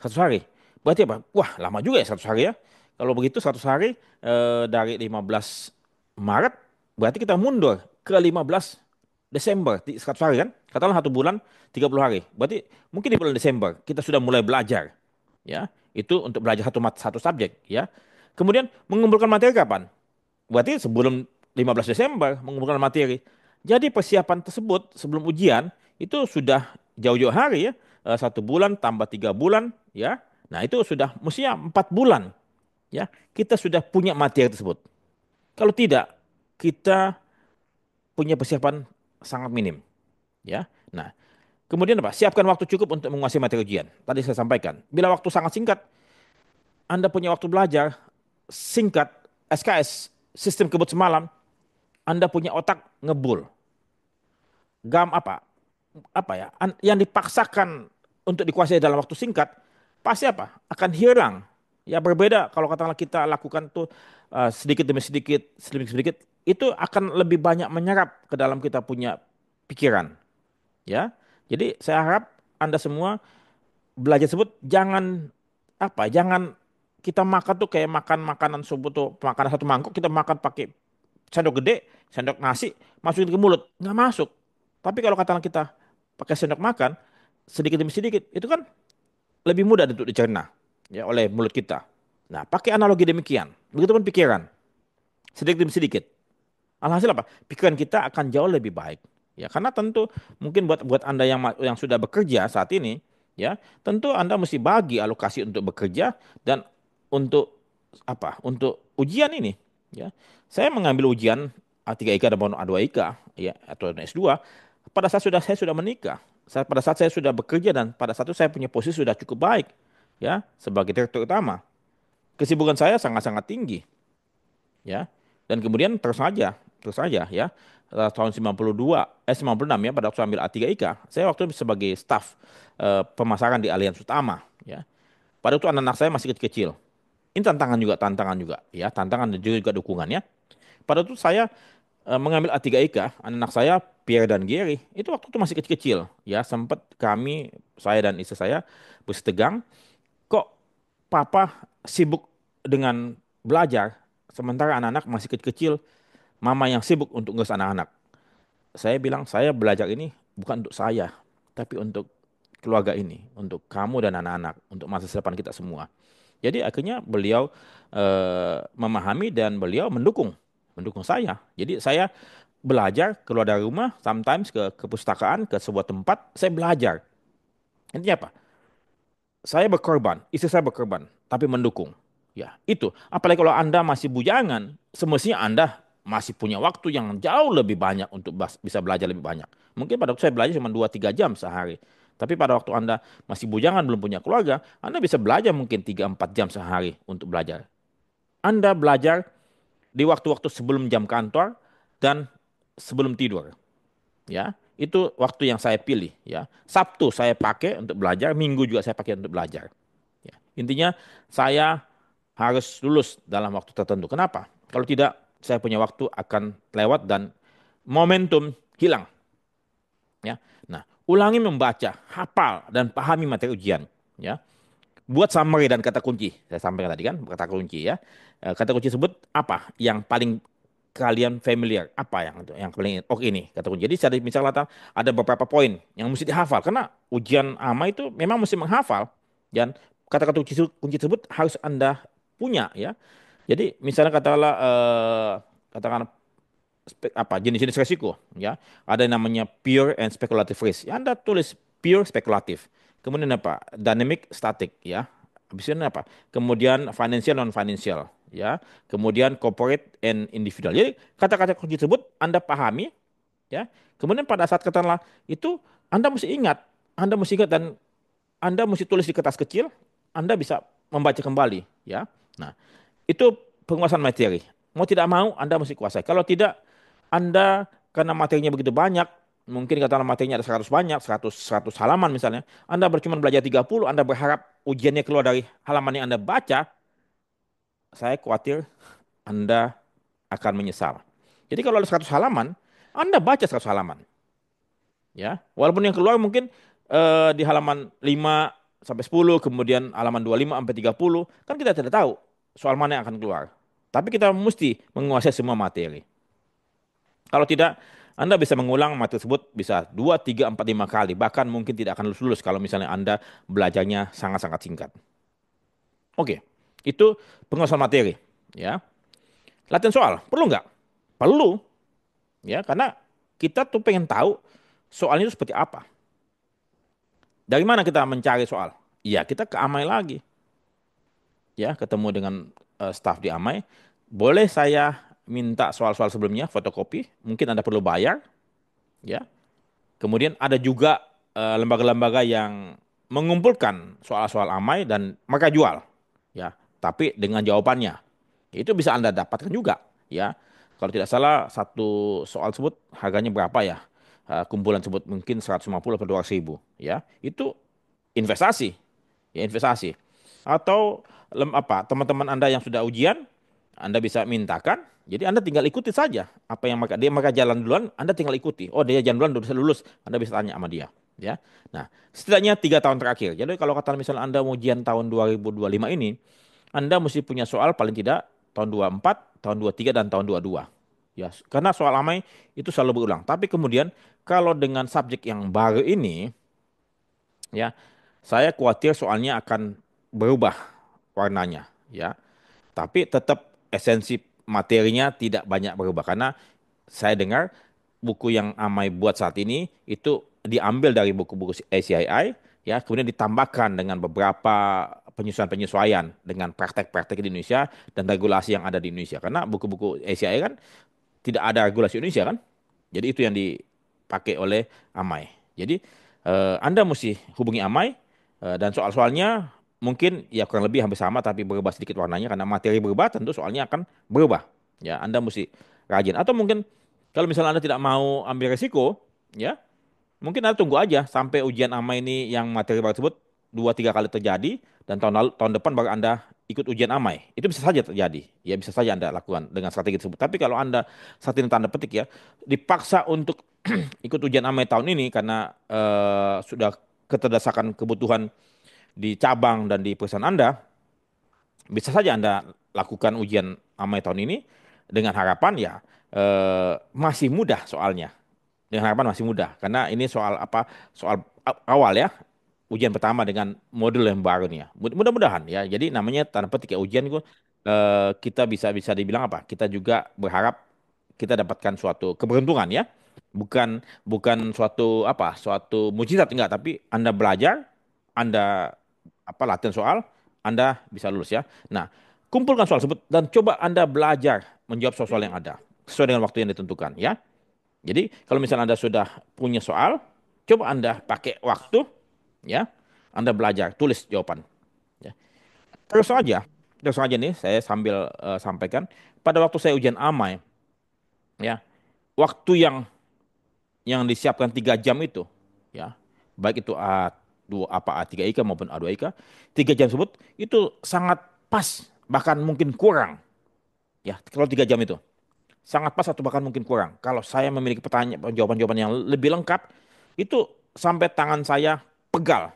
100 hari. Berarti apa? Wah, lama juga ya 100 hari ya. Kalau begitu 100 hari dari 15 Maret, berarti kita mundur ke 15 Desember, 100 hari kan? Katakanlah 1 bulan 30 hari. Berarti mungkin di bulan Desember kita sudah mulai belajar. Ya, itu untuk belajar satu subjek. Ya. Kemudian mengumpulkan materi kapan? Berarti sebelum 15 Desember mengumpulkan materi. Jadi persiapan tersebut sebelum ujian itu sudah jauh-jauh hari ya. 1 bulan tambah 3 bulan ya. Nah itu sudah mestinya 4 bulan ya. Kita sudah punya materi tersebut. Kalau tidak, kita punya persiapan sangat minim ya. Nah kemudian apa? Siapkan waktu cukup untuk menguasai materi ujian. Tadi saya sampaikan. Bila waktu sangat singkat, Anda punya waktu belajar singkat, SKS, sistem kebut semalam, Anda punya otak ngebul. Apa? Apa ya? Yang dipaksakan untuk dikuasai dalam waktu singkat, pasti apa? Akan hilang. Ya berbeda kalau katakanlah kita lakukan tuh sedikit demi sedikit, sedikit demi sedikit, itu akan lebih banyak menyerap ke dalam kita punya pikiran. Ya. Jadi saya harap Anda semua belajar tersebut jangan apa? Jangan kita makan tuh kayak makan makanan subuh tuh, makanan satu mangkuk kita makan pakai sendok gede, sendok nasi, masukin ke mulut, nggak masuk. Tapi kalau katakan kita pakai sendok makan, sedikit demi sedikit, itu kan lebih mudah untuk dicerna ya oleh mulut kita. Nah, pakai analogi demikian. Begitupun pikiran, sedikit demi sedikit. Alhasil apa? Pikiran kita akan jauh lebih baik. Ya, karena tentu mungkin buat buat Anda yang sudah bekerja saat ini, ya, tentu Anda mesti bagi alokasi untuk bekerja dan untuk apa? Untuk ujian ini, ya. Saya mengambil ujian A3IK dan A2IK, ya, atau S2 pada saat saya sudah menikah. Pada saat saya sudah bekerja dan pada saat itu saya punya posisi sudah cukup baik, ya, sebagai direktur utama. Kesibukan saya sangat-sangat tinggi ya. Dan kemudian terus saja ya. Tahun 96 ya pada waktu saya ambil A3IK, saya waktu itu sebagai staf pemasaran di Allianz Utama ya. Pada waktu anak-anak saya masih kecil-kecil. Ini tantangan juga ya, tantangan dan juga dukungan ya. Pada waktu saya mengambil A3IK, anak-anak saya Pierre dan Gary itu waktu itu masih kecil-kecil ya, sempat saya dan istri saya bersetegang, kok papa sibuk dengan belajar sementara anak-anak masih kecil-kecil, mama yang sibuk untuk ngurus anak-anak. Saya bilang, saya belajar ini bukan untuk saya, tapi untuk keluarga ini, untuk kamu dan anak-anak, untuk masa depan kita semua. Jadi akhirnya beliau memahami dan beliau mendukung saya. Jadi saya belajar keluar dari rumah, sometimes ke perpustakaan, ke sebuah tempat, saya belajar. Intinya apa? Saya berkorban, istri saya berkorban, tapi mendukung. Ya, itu. Apalagi kalau Anda masih bujangan, semestinya Anda masih punya waktu yang jauh lebih banyak untuk bisa belajar lebih banyak. Mungkin pada waktu saya belajar cuma 2-3 jam sehari. Tapi pada waktu Anda masih bujangan, belum punya keluarga, Anda bisa belajar mungkin 3-4 jam sehari untuk belajar. Anda belajar di waktu-waktu sebelum jam kantor dan sebelum tidur. Ya, itu waktu yang saya pilih. Ya, Sabtu saya pakai untuk belajar, Minggu juga saya pakai untuk belajar. Ya. Intinya saya harus lulus dalam waktu tertentu. Kenapa? Kalau tidak, saya punya waktu akan lewat dan momentum hilang. Ya. Nah, ulangi membaca, hafal dan pahami materi ujian. Ya. Buat summary dan kata kunci. Saya sampaikan tadi kan kata kunci ya. Kata kunci sebut apa yang paling kalian familiar, apa yang paling oke ini kata kunci. Jadi misalnya ada beberapa poin yang mesti dihafal karena ujian AMA itu memang mesti menghafal dan kata-kata kunci tersebut harus Anda punya ya. Jadi misalnya katakanlah katakan apa jenis-jenis resiko ya. Ada yang namanya pure and speculative risk. Ya, Anda tulis pure spekulatif. Kemudian apa? Dynamic static ya. Habis itu apa? Kemudian financial non financial ya. Kemudian corporate and individual. Jadi kata-kata kunci tersebut Anda pahami ya. Kemudian pada saat katakanlah itu Anda mesti ingat dan Anda mesti tulis di kertas kecil, Anda bisa membaca kembali ya. Nah, itu penguasaan materi. Mau tidak mau Anda mesti kuasai. Kalau tidak Anda karena materinya begitu banyak, mungkin katakanlah materinya ada 100 banyak, 100 halaman misalnya, Anda cuma belajar 30, Anda berharap ujiannya keluar dari halaman yang Anda baca, saya khawatir Anda akan menyesal. Jadi kalau ada 100 halaman, Anda baca 100 halaman. Ya, walaupun yang keluar mungkin di halaman 5 sampai 10, kemudian halaman 25 sampai 30, kan kita tidak tahu soal mana yang akan keluar. Tapi kita mesti menguasai semua materi. Kalau tidak, Anda bisa mengulang materi tersebut bisa 2, 3, 4, 5 kali. Bahkan mungkin tidak akan lulus kalau misalnya Anda belajarnya sangat-sangat singkat. Oke, itu penguasaan materi. Ya, latihan soal, perlu nggak? Perlu, ya, karena kita tuh pengen tahu soalnya itu seperti apa. Dari mana kita mencari soal? Iya, kita ke Amai lagi. Ya, ketemu dengan staf di Amai. Boleh saya minta soal-soal sebelumnya, fotokopi? Mungkin Anda perlu bayar, ya. Kemudian ada juga lembaga-lembaga yang mengumpulkan soal-soal Amai dan mereka jual, ya. Tapi dengan jawabannya, itu bisa Anda dapatkan juga, ya. Kalau tidak salah satu soal tersebut harganya berapa ya? Kumpulan tersebut mungkin 150 atau 200 ribu, ya. Itu investasi, ya investasi. Atau teman-teman Anda yang sudah ujian, Anda bisa mintakan. Jadi Anda tinggal ikuti saja apa yang mereka jalan duluan, Anda tinggal ikuti. Oh dia jalan duluan udah bisa lulus, Anda bisa tanya sama dia. Ya, nah setidaknya 3 tahun terakhir. Jadi kalau kata misalnya Anda mau ujian tahun 2025 ini, Anda mesti punya soal paling tidak tahun 24, tahun 23 dan tahun 22. Ya, karena soal amai itu selalu berulang. Tapi kemudian kalau dengan subjek yang baru ini, ya saya khawatir soalnya akan berubah warnanya ya tapi tetap esensi materinya tidak banyak berubah karena saya dengar buku yang Amai buat saat ini itu diambil dari buku-buku ACII ya kemudian ditambahkan dengan beberapa penyesuaian-penyesuaian dengan praktek-praktek di Indonesia dan regulasi yang ada di Indonesia karena buku-buku ACII kan tidak ada regulasi Indonesia kan jadi itu yang dipakai oleh Amai jadi Anda mesti hubungi Amai dan soal-soalnya mungkin ya kurang lebih hampir sama tapi berubah sedikit warnanya karena materi berubah tentu soalnya akan berubah. Ya, Anda mesti rajin. Atau mungkin kalau misalnya Anda tidak mau ambil resiko, ya mungkin Anda tunggu aja sampai ujian AMA ini yang materi baru tersebut 2, 3 kali terjadi dan tahun depan baru Anda ikut ujian AMAI. Itu bisa saja terjadi. Ya bisa saja Anda lakukan dengan strategi tersebut. Tapi kalau Anda saat ini tanda petik ya dipaksa untuk ikut ujian AMAI tahun ini karena sudah keterdesakan kebutuhan di cabang dan di perusahaan Anda, bisa saja Anda lakukan ujian AMAI tahun ini dengan harapan ya masih mudah soalnya. Dengan harapan masih mudah karena ini soal apa? Soal awal ya. Ujian pertama dengan modul yang baru nih ya. Mudah-mudahan ya. Jadi namanya tanda petik ya ujian itu kita bisa bisa dibilang apa? Kita juga berharap kita dapatkan suatu keberuntungan ya. Bukan bukan suatu apa? Suatu mujizat enggak, tapi Anda belajar, Anda latihan soal, Anda bisa lulus ya. Nah, kumpulkan soal tersebut dan coba Anda belajar menjawab soal-soal yang ada sesuai dengan waktu yang ditentukan ya. Jadi kalau misalnya Anda sudah punya soal, coba Anda pakai waktu ya. Anda belajar, tulis jawaban ya. Terus saja, terus saja nih saya sambil sampaikan pada waktu saya ujian AMAI ya, waktu yang disiapkan 3 jam itu ya, baik itu A2 A3IK maupun A2IK, 3 jam tersebut itu sangat pas, bahkan mungkin kurang ya kalau 3 jam itu. Sangat pas atau bahkan mungkin kurang. Kalau saya memiliki jawaban-jawaban yang lebih lengkap, itu sampai tangan saya pegal.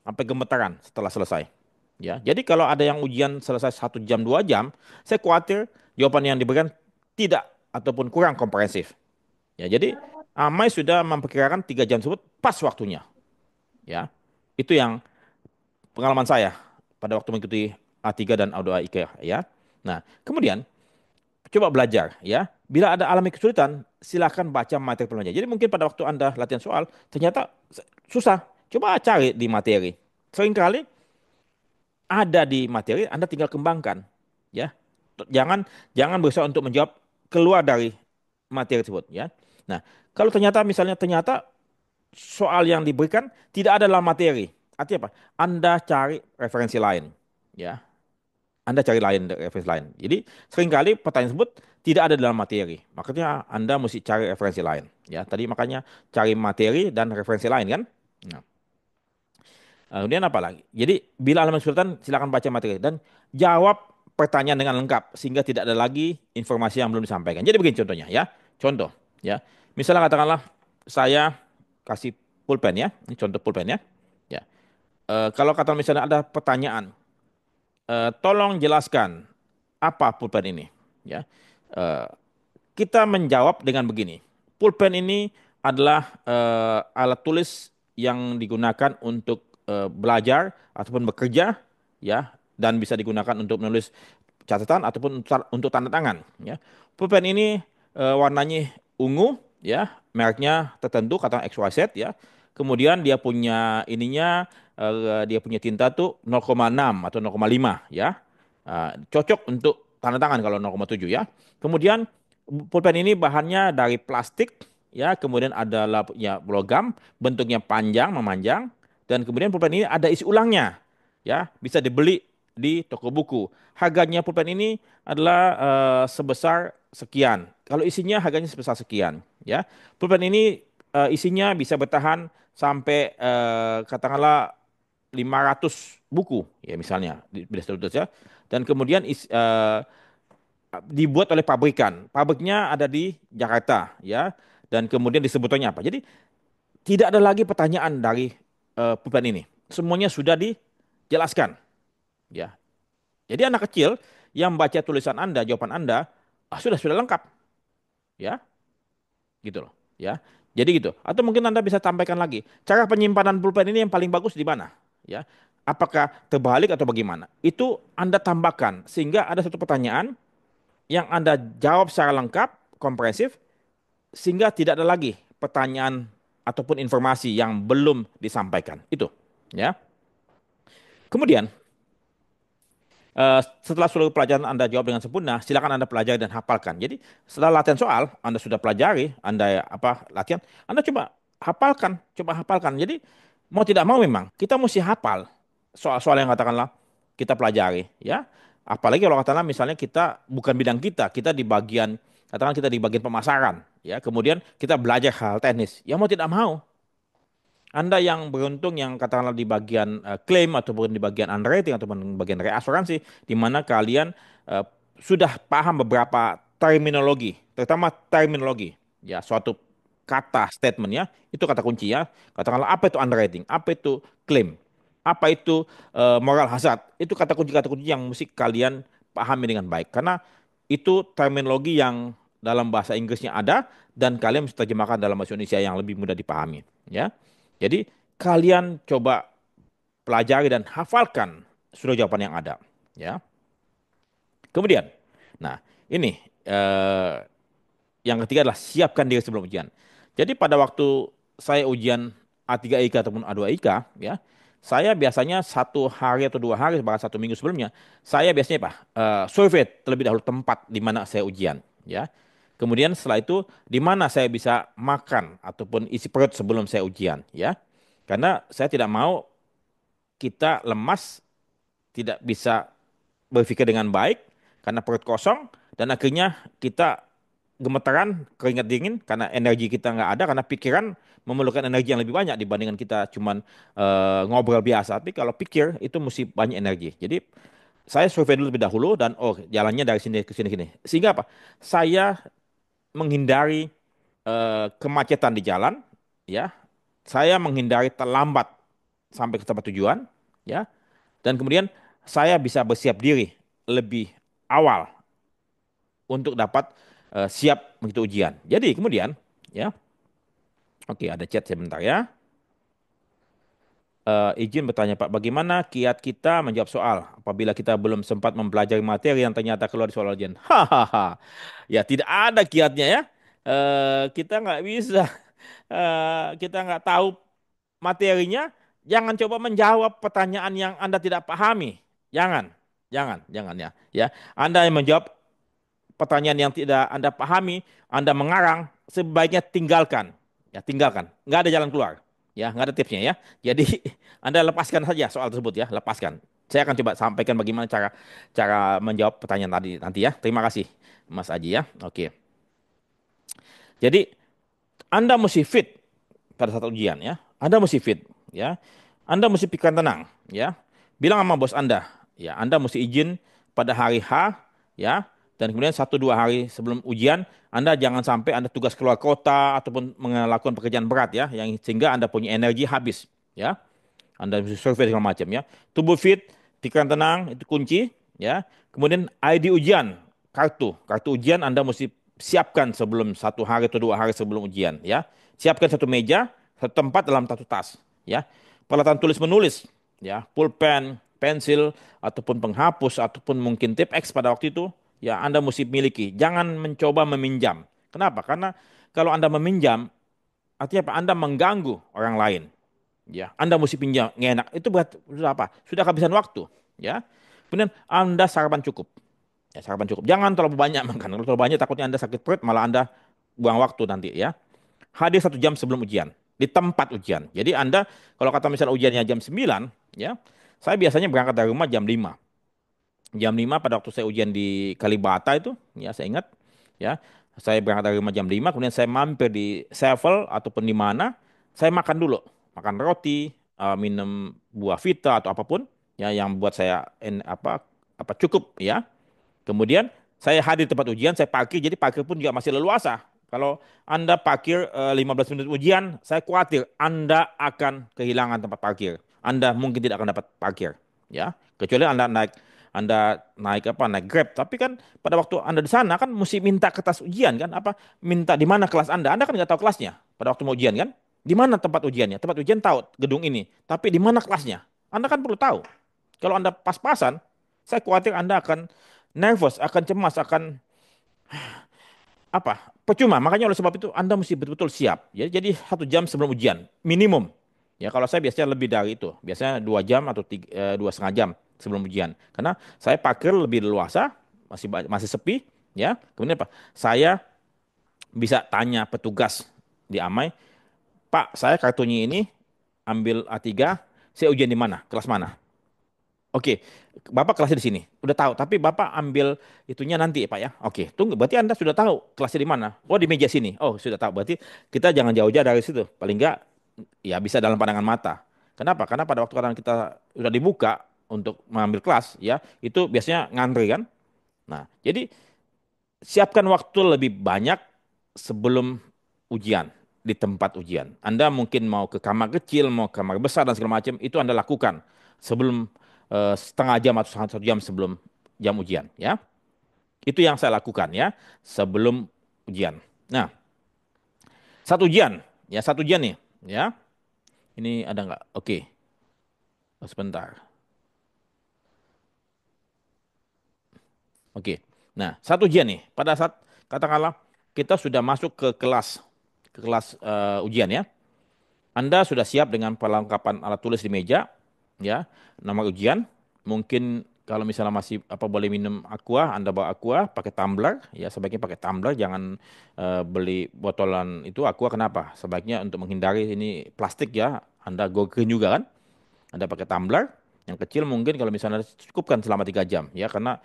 sampai gemetaran setelah selesai. Ya, jadi kalau ada yang ujian selesai 1 jam 2 jam, saya khawatir jawaban yang diberikan tidak ataupun kurang komprehensif. Ya, jadi Amai sudah memperkirakan 3 jam tersebut pas waktunya. Ya, itu yang pengalaman saya pada waktu mengikuti A3 dan A2 IK ya. Nah, kemudian coba belajar ya. Bila ada alami kesulitan, silakan baca materi pelajaran. Jadi mungkin pada waktu Anda latihan soal, ternyata susah. Coba cari di materi. Seringkali ada di materi, Anda tinggal kembangkan. Ya. Jangan jangan berusaha untuk menjawab keluar dari materi tersebut ya. Nah, kalau ternyata soal yang diberikan tidak ada dalam materi. Artinya apa? Anda cari referensi lain. Ya. Anda cari lain, referensi lain. Jadi seringkali pertanyaan tersebut tidak ada dalam materi. Makanya Anda mesti cari referensi lain. Ya, tadi makanya cari materi dan referensi lain kan. Nah, kemudian apa lagi? Jadi bila alamat kesulitan silakan baca materi dan jawab pertanyaan dengan lengkap sehingga tidak ada lagi informasi yang belum disampaikan. Jadi begini contohnya ya. Contoh ya. Misalnya katakanlah saya kasih pulpen ya. Ini contoh pulpen ya. Ya. Kalau kata misalnya ada pertanyaan, tolong jelaskan apa pulpen ini? Ya. Eh, kita menjawab dengan begini. Pulpen ini adalah alat tulis yang digunakan untuk belajar ataupun bekerja ya dan bisa digunakan untuk menulis catatan ataupun untuk tanda tangan ya. Pulpen ini warnanya ungu ya, mereknya tertentu kata XYZ ya. Kemudian dia punya ininya dia punya tinta tuh 0,6 atau 0,5 ya. Cocok untuk tanda tangan kalau 0,7 ya. Kemudian pulpen ini bahannya dari plastik ya, kemudian ada ya logam, bentuknya panjang memanjang dan kemudian pulpen ini ada isi ulangnya. Ya, bisa dibeli di toko buku. Harganya pulpen ini adalah sebesar sekian. Kalau isinya harganya sebesar sekian, ya. Pulpen ini isinya bisa bertahan sampai katakanlah 500 buku ya misalnya di bila tertulis ya. Dan kemudian dibuat oleh pabrikan. Pabriknya ada di Jakarta ya. Dan kemudian disebutnya apa? Jadi tidak ada lagi pertanyaan dari pulpen ini. Semuanya sudah dijelaskan ya. Jadi anak kecil yang baca tulisan Anda, jawaban Anda, sudah lengkap, ya, gitu loh, ya. Jadi gitu. Atau mungkin Anda bisa sampaikan lagi, cara penyimpanan pulpen ini yang paling bagus di mana, ya? Apakah terbalik atau bagaimana? Itu Anda tambahkan sehingga ada satu pertanyaan yang Anda jawab secara lengkap, komprehensif, sehingga tidak ada lagi pertanyaan ataupun informasi yang belum disampaikan. Itu, ya. Kemudian setelah seluruh pelajaran Anda jawab dengan sempurna, silakan Anda pelajari dan hafalkan. Jadi setelah latihan soal, Anda sudah pelajari, Anda apa latihan, Anda coba hafalkan. Jadi mau tidak mau memang kita mesti hafal soal-soal yang katakanlah kita pelajari, ya. Apalagi kalau katakanlah misalnya kita bukan bidang kita, kita di bagian katakan kita di bagian pemasaran, ya. Kemudian kita belajar hal teknis, ya mau tidak mau anda yang beruntung yang katakanlah di bagian klaim ataupun di bagian underwriting ataupun bagian reasuransi di mana kalian eh, sudah paham beberapa terminologi, terutama terminologi ya suatu kata statement ya, itu kata kunci ya. Katakanlah apa itu underwriting, apa itu klaim, apa itu moral hazard. Itu kata kunci yang mesti kalian pahami dengan baik karena itu terminologi yang dalam bahasa Inggrisnya ada dan kalian mesti terjemahkan dalam bahasa Indonesia yang lebih mudah dipahami ya. Jadi kalian coba pelajari dan hafalkan seluruh jawaban yang ada, ya. Kemudian, nah ini yang ketiga adalah siapkan diri sebelum ujian. Jadi pada waktu saya ujian A3 IK ataupun A2 IK, ya, saya biasanya 1 hari atau 2 hari, bahkan 1 minggu sebelumnya, saya biasanya apa? Survei terlebih dahulu tempat di mana saya ujian, ya. Kemudian setelah itu di mana saya bisa makan ataupun isi perut sebelum saya ujian, ya. Karena saya tidak mau kita lemas, tidak bisa berpikir dengan baik karena perut kosong dan akhirnya kita gemetaran, keringat dingin karena energi kita nggak ada karena pikiran memerlukan energi yang lebih banyak dibandingkan kita cuman ngobrol biasa. Tapi kalau pikir itu mesti banyak energi. Jadi saya survei dulu lebih dahulu dan oh jalannya dari sini ke sini sini. Sehingga apa? Saya menghindari kemacetan di jalan, ya. Saya menghindari terlambat sampai ke tempat tujuan, ya. Dan kemudian saya bisa bersiap diri lebih awal untuk dapat siap mengikuti ujian. Jadi kemudian, ya, oke ada chat sebentar ya. Izin bertanya Pak, bagaimana kiat kita menjawab soal apabila kita belum sempat mempelajari materi yang ternyata keluar di soal ujian? Hahaha, ya tidak ada kiatnya ya. Kita nggak bisa, kita nggak tahu materinya, jangan coba menjawab pertanyaan yang Anda tidak pahami. Jangan, jangan ya. Ya, Anda yang menjawab pertanyaan yang tidak Anda pahami, Anda mengarang, sebaiknya tinggalkan. Ya, tinggalkan. Nggak ada jalan keluar. Ya, nggak ada tipsnya ya. Jadi Anda lepaskan saja soal tersebut ya, lepaskan. Saya akan coba sampaikan bagaimana cara cara menjawab pertanyaan tadi nanti ya. Terima kasih Mas Aji ya. Oke. Jadi Anda mesti fit pada saat ujian ya. Anda mesti fit ya. Anda mesti pikiran tenang ya. Bilang sama bos Anda, ya Anda mesti izin pada hari H ya. Dan kemudian 1 2 hari sebelum ujian, Anda jangan sampai Anda tugas keluar kota ataupun melakukan pekerjaan berat ya, yang sehingga Anda punya energi habis ya. Anda bisa survei segala macam ya. Tubuh fit, pikiran tenang itu kunci ya. Kemudian ID ujian, kartu ujian Anda mesti siapkan sebelum 1 hari atau 2 hari sebelum ujian ya. Siapkan satu meja, satu tempat dalam satu tas ya. Peralatan tulis menulis ya, pulpen, pensil ataupun penghapus ataupun mungkin tip X pada waktu itu ya Anda mesti miliki. Jangan mencoba meminjam. Kenapa? Karena kalau Anda meminjam artinya apa? Anda mengganggu orang lain. Ya, Anda mesti pinjam, nggak enak. Itu buat sudah apa? Sudah kehabisan waktu, ya. Kemudian Anda sarapan cukup. Ya, sarapan cukup. Jangan terlalu banyak makan. Kalau terlalu banyak takutnya Anda sakit perut, malah Anda buang waktu nanti, ya. Hadir 1 jam sebelum ujian, di tempat ujian. Jadi Anda, kalau kata misalnya ujiannya jam 9, ya, saya biasanya berangkat dari rumah jam 5. Jam 5 pada waktu saya ujian di Kalibata itu, ya saya ingat, ya. Saya berangkat dari rumah jam 5, kemudian saya mampir di Sevel ataupun di mana, saya makan dulu, makan roti, minum buah vita atau apapun, ya yang buat saya apa cukup, ya. Kemudian saya hadir di tempat ujian, saya parkir, jadi parkir pun juga masih leluasa. Kalau Anda parkir 15 menit ujian, saya khawatir Anda akan kehilangan tempat parkir. Anda mungkin tidak akan dapat parkir, ya. Kecuali Anda naik apa naik Grab. Tapi kan pada waktu Anda di sana kan mesti minta kertas ujian kan apa minta di mana kelas Anda. Anda kan nggak tahu kelasnya pada waktu mau ujian kan. Di mana tempat ujiannya? Tempat ujian tahu gedung ini, tapi di mana kelasnya? Anda kan perlu tahu. Kalau Anda pas-pasan, saya khawatir Anda akan nervous, akan cemas, akan apa? Percuma. Makanya oleh sebab itu Anda mesti betul-betul siap. Jadi 1 jam sebelum ujian minimum. Ya kalau saya biasanya lebih dari itu. Biasanya 2 jam atau 2,5 jam sebelum ujian. Karena saya parkir lebih leluasa, masih sepi. Ya kemudian apa? Saya bisa tanya petugas di Amai, Pak, saya kartunya ini ambil A3, saya ujian di mana? Kelas mana? Oke, Bapak kelasnya di sini. Udah tahu, tapi Bapak ambil itunya nanti, Pak ya. Oke, tunggu. Berarti Anda sudah tahu kelasnya di mana? Oh, di meja sini. Oh, sudah tahu. Berarti kita jangan jauh-jauh dari situ. Paling enggak ya bisa dalam pandangan mata. Kenapa? Karena pada waktu kadang kita sudah dibuka untuk mengambil kelas, ya, itu biasanya ngantri kan. Nah, jadi siapkan waktu lebih banyak sebelum ujian di tempat ujian. Anda mungkin mau ke kamar kecil, mau ke kamar besar dan segala macam, itu Anda lakukan sebelum setengah jam atau 1 jam sebelum jam ujian, ya. Itu yang saya lakukan ya sebelum ujian. Nah, satu ujian, ya satu ujian nih, ya. Ini ada nggak? Oke, oh, sebentar. Oke. Nah, satu ujian nih. Pada saat katakanlah kita sudah masuk ke kelas ujian ya. Anda sudah siap dengan perlengkapan alat tulis di meja, ya, nama ujian. Mungkin kalau misalnya masih apa boleh minum aqua, Anda bawa aqua, pakai tumbler, ya sebaiknya pakai tumbler, jangan beli botolan itu aqua. Kenapa? Sebaiknya untuk menghindari ini plastik ya. Anda go green juga kan? Anda pakai tumbler yang kecil mungkin kalau misalnya cukupkan selama 3 jam, ya karena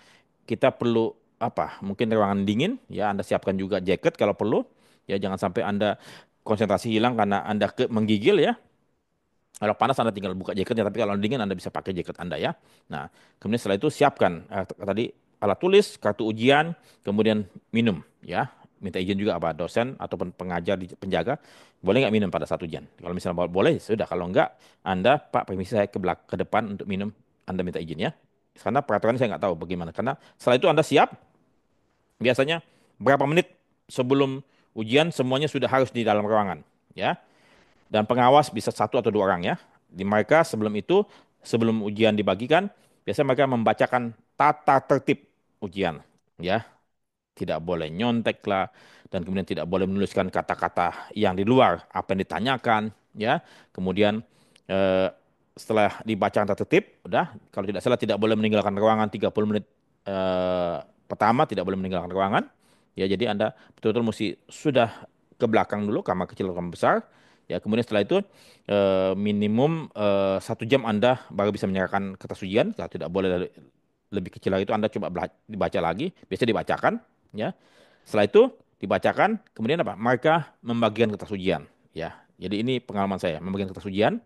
kita perlu apa? Mungkin ruangan dingin, ya Anda siapkan juga jaket kalau perlu, ya jangan sampai Anda konsentrasi hilang karena Anda menggigil ya. Kalau panas Anda tinggal buka jaketnya, tapi kalau dingin Anda bisa pakai jaket Anda ya. Nah, kemudian setelah itu siapkan tadi alat tulis, kartu ujian, kemudian minum ya. minta izin juga apa dosen ataupun pengajar di penjaga, boleh nggak minum pada saat ujian. Kalau misalnya boleh, sudah. Kalau nggak, Anda, Pak, permisi saya ke depan untuk minum, Anda minta izin ya. Karena peraturannya saya nggak tahu bagaimana. Karena setelah itu Anda siap, biasanya berapa menit sebelum ujian semuanya sudah harus di dalam ruangan, ya. Dan pengawas bisa satu atau dua orang ya. Di mereka sebelum itu, sebelum ujian dibagikan, biasanya mereka membacakan tata tertib ujian, ya. Tidak boleh nyontek lah, dan kemudian tidak boleh menuliskan kata-kata yang di luar apa yang ditanyakan, ya. Kemudian eh, setelah dibacakan tata tertib, udah, kalau tidak salah tidak boleh meninggalkan ruangan 30 menit pertama, tidak boleh meninggalkan ruangan. Ya, jadi Anda betul-betul mesti sudah ke belakang dulu, kamar kecil atau kamar besar. Ya, kemudian setelah itu minimum 1 jam Anda baru bisa menyerahkan kertas ujian. Kalau tidak boleh lebih kecil lagi itu Anda coba dibaca lagi. Biasanya dibacakan, ya. Setelah itu dibacakan, kemudian apa? Mereka membagikan kertas ujian, ya. Jadi ini pengalaman saya membagikan kertas ujian,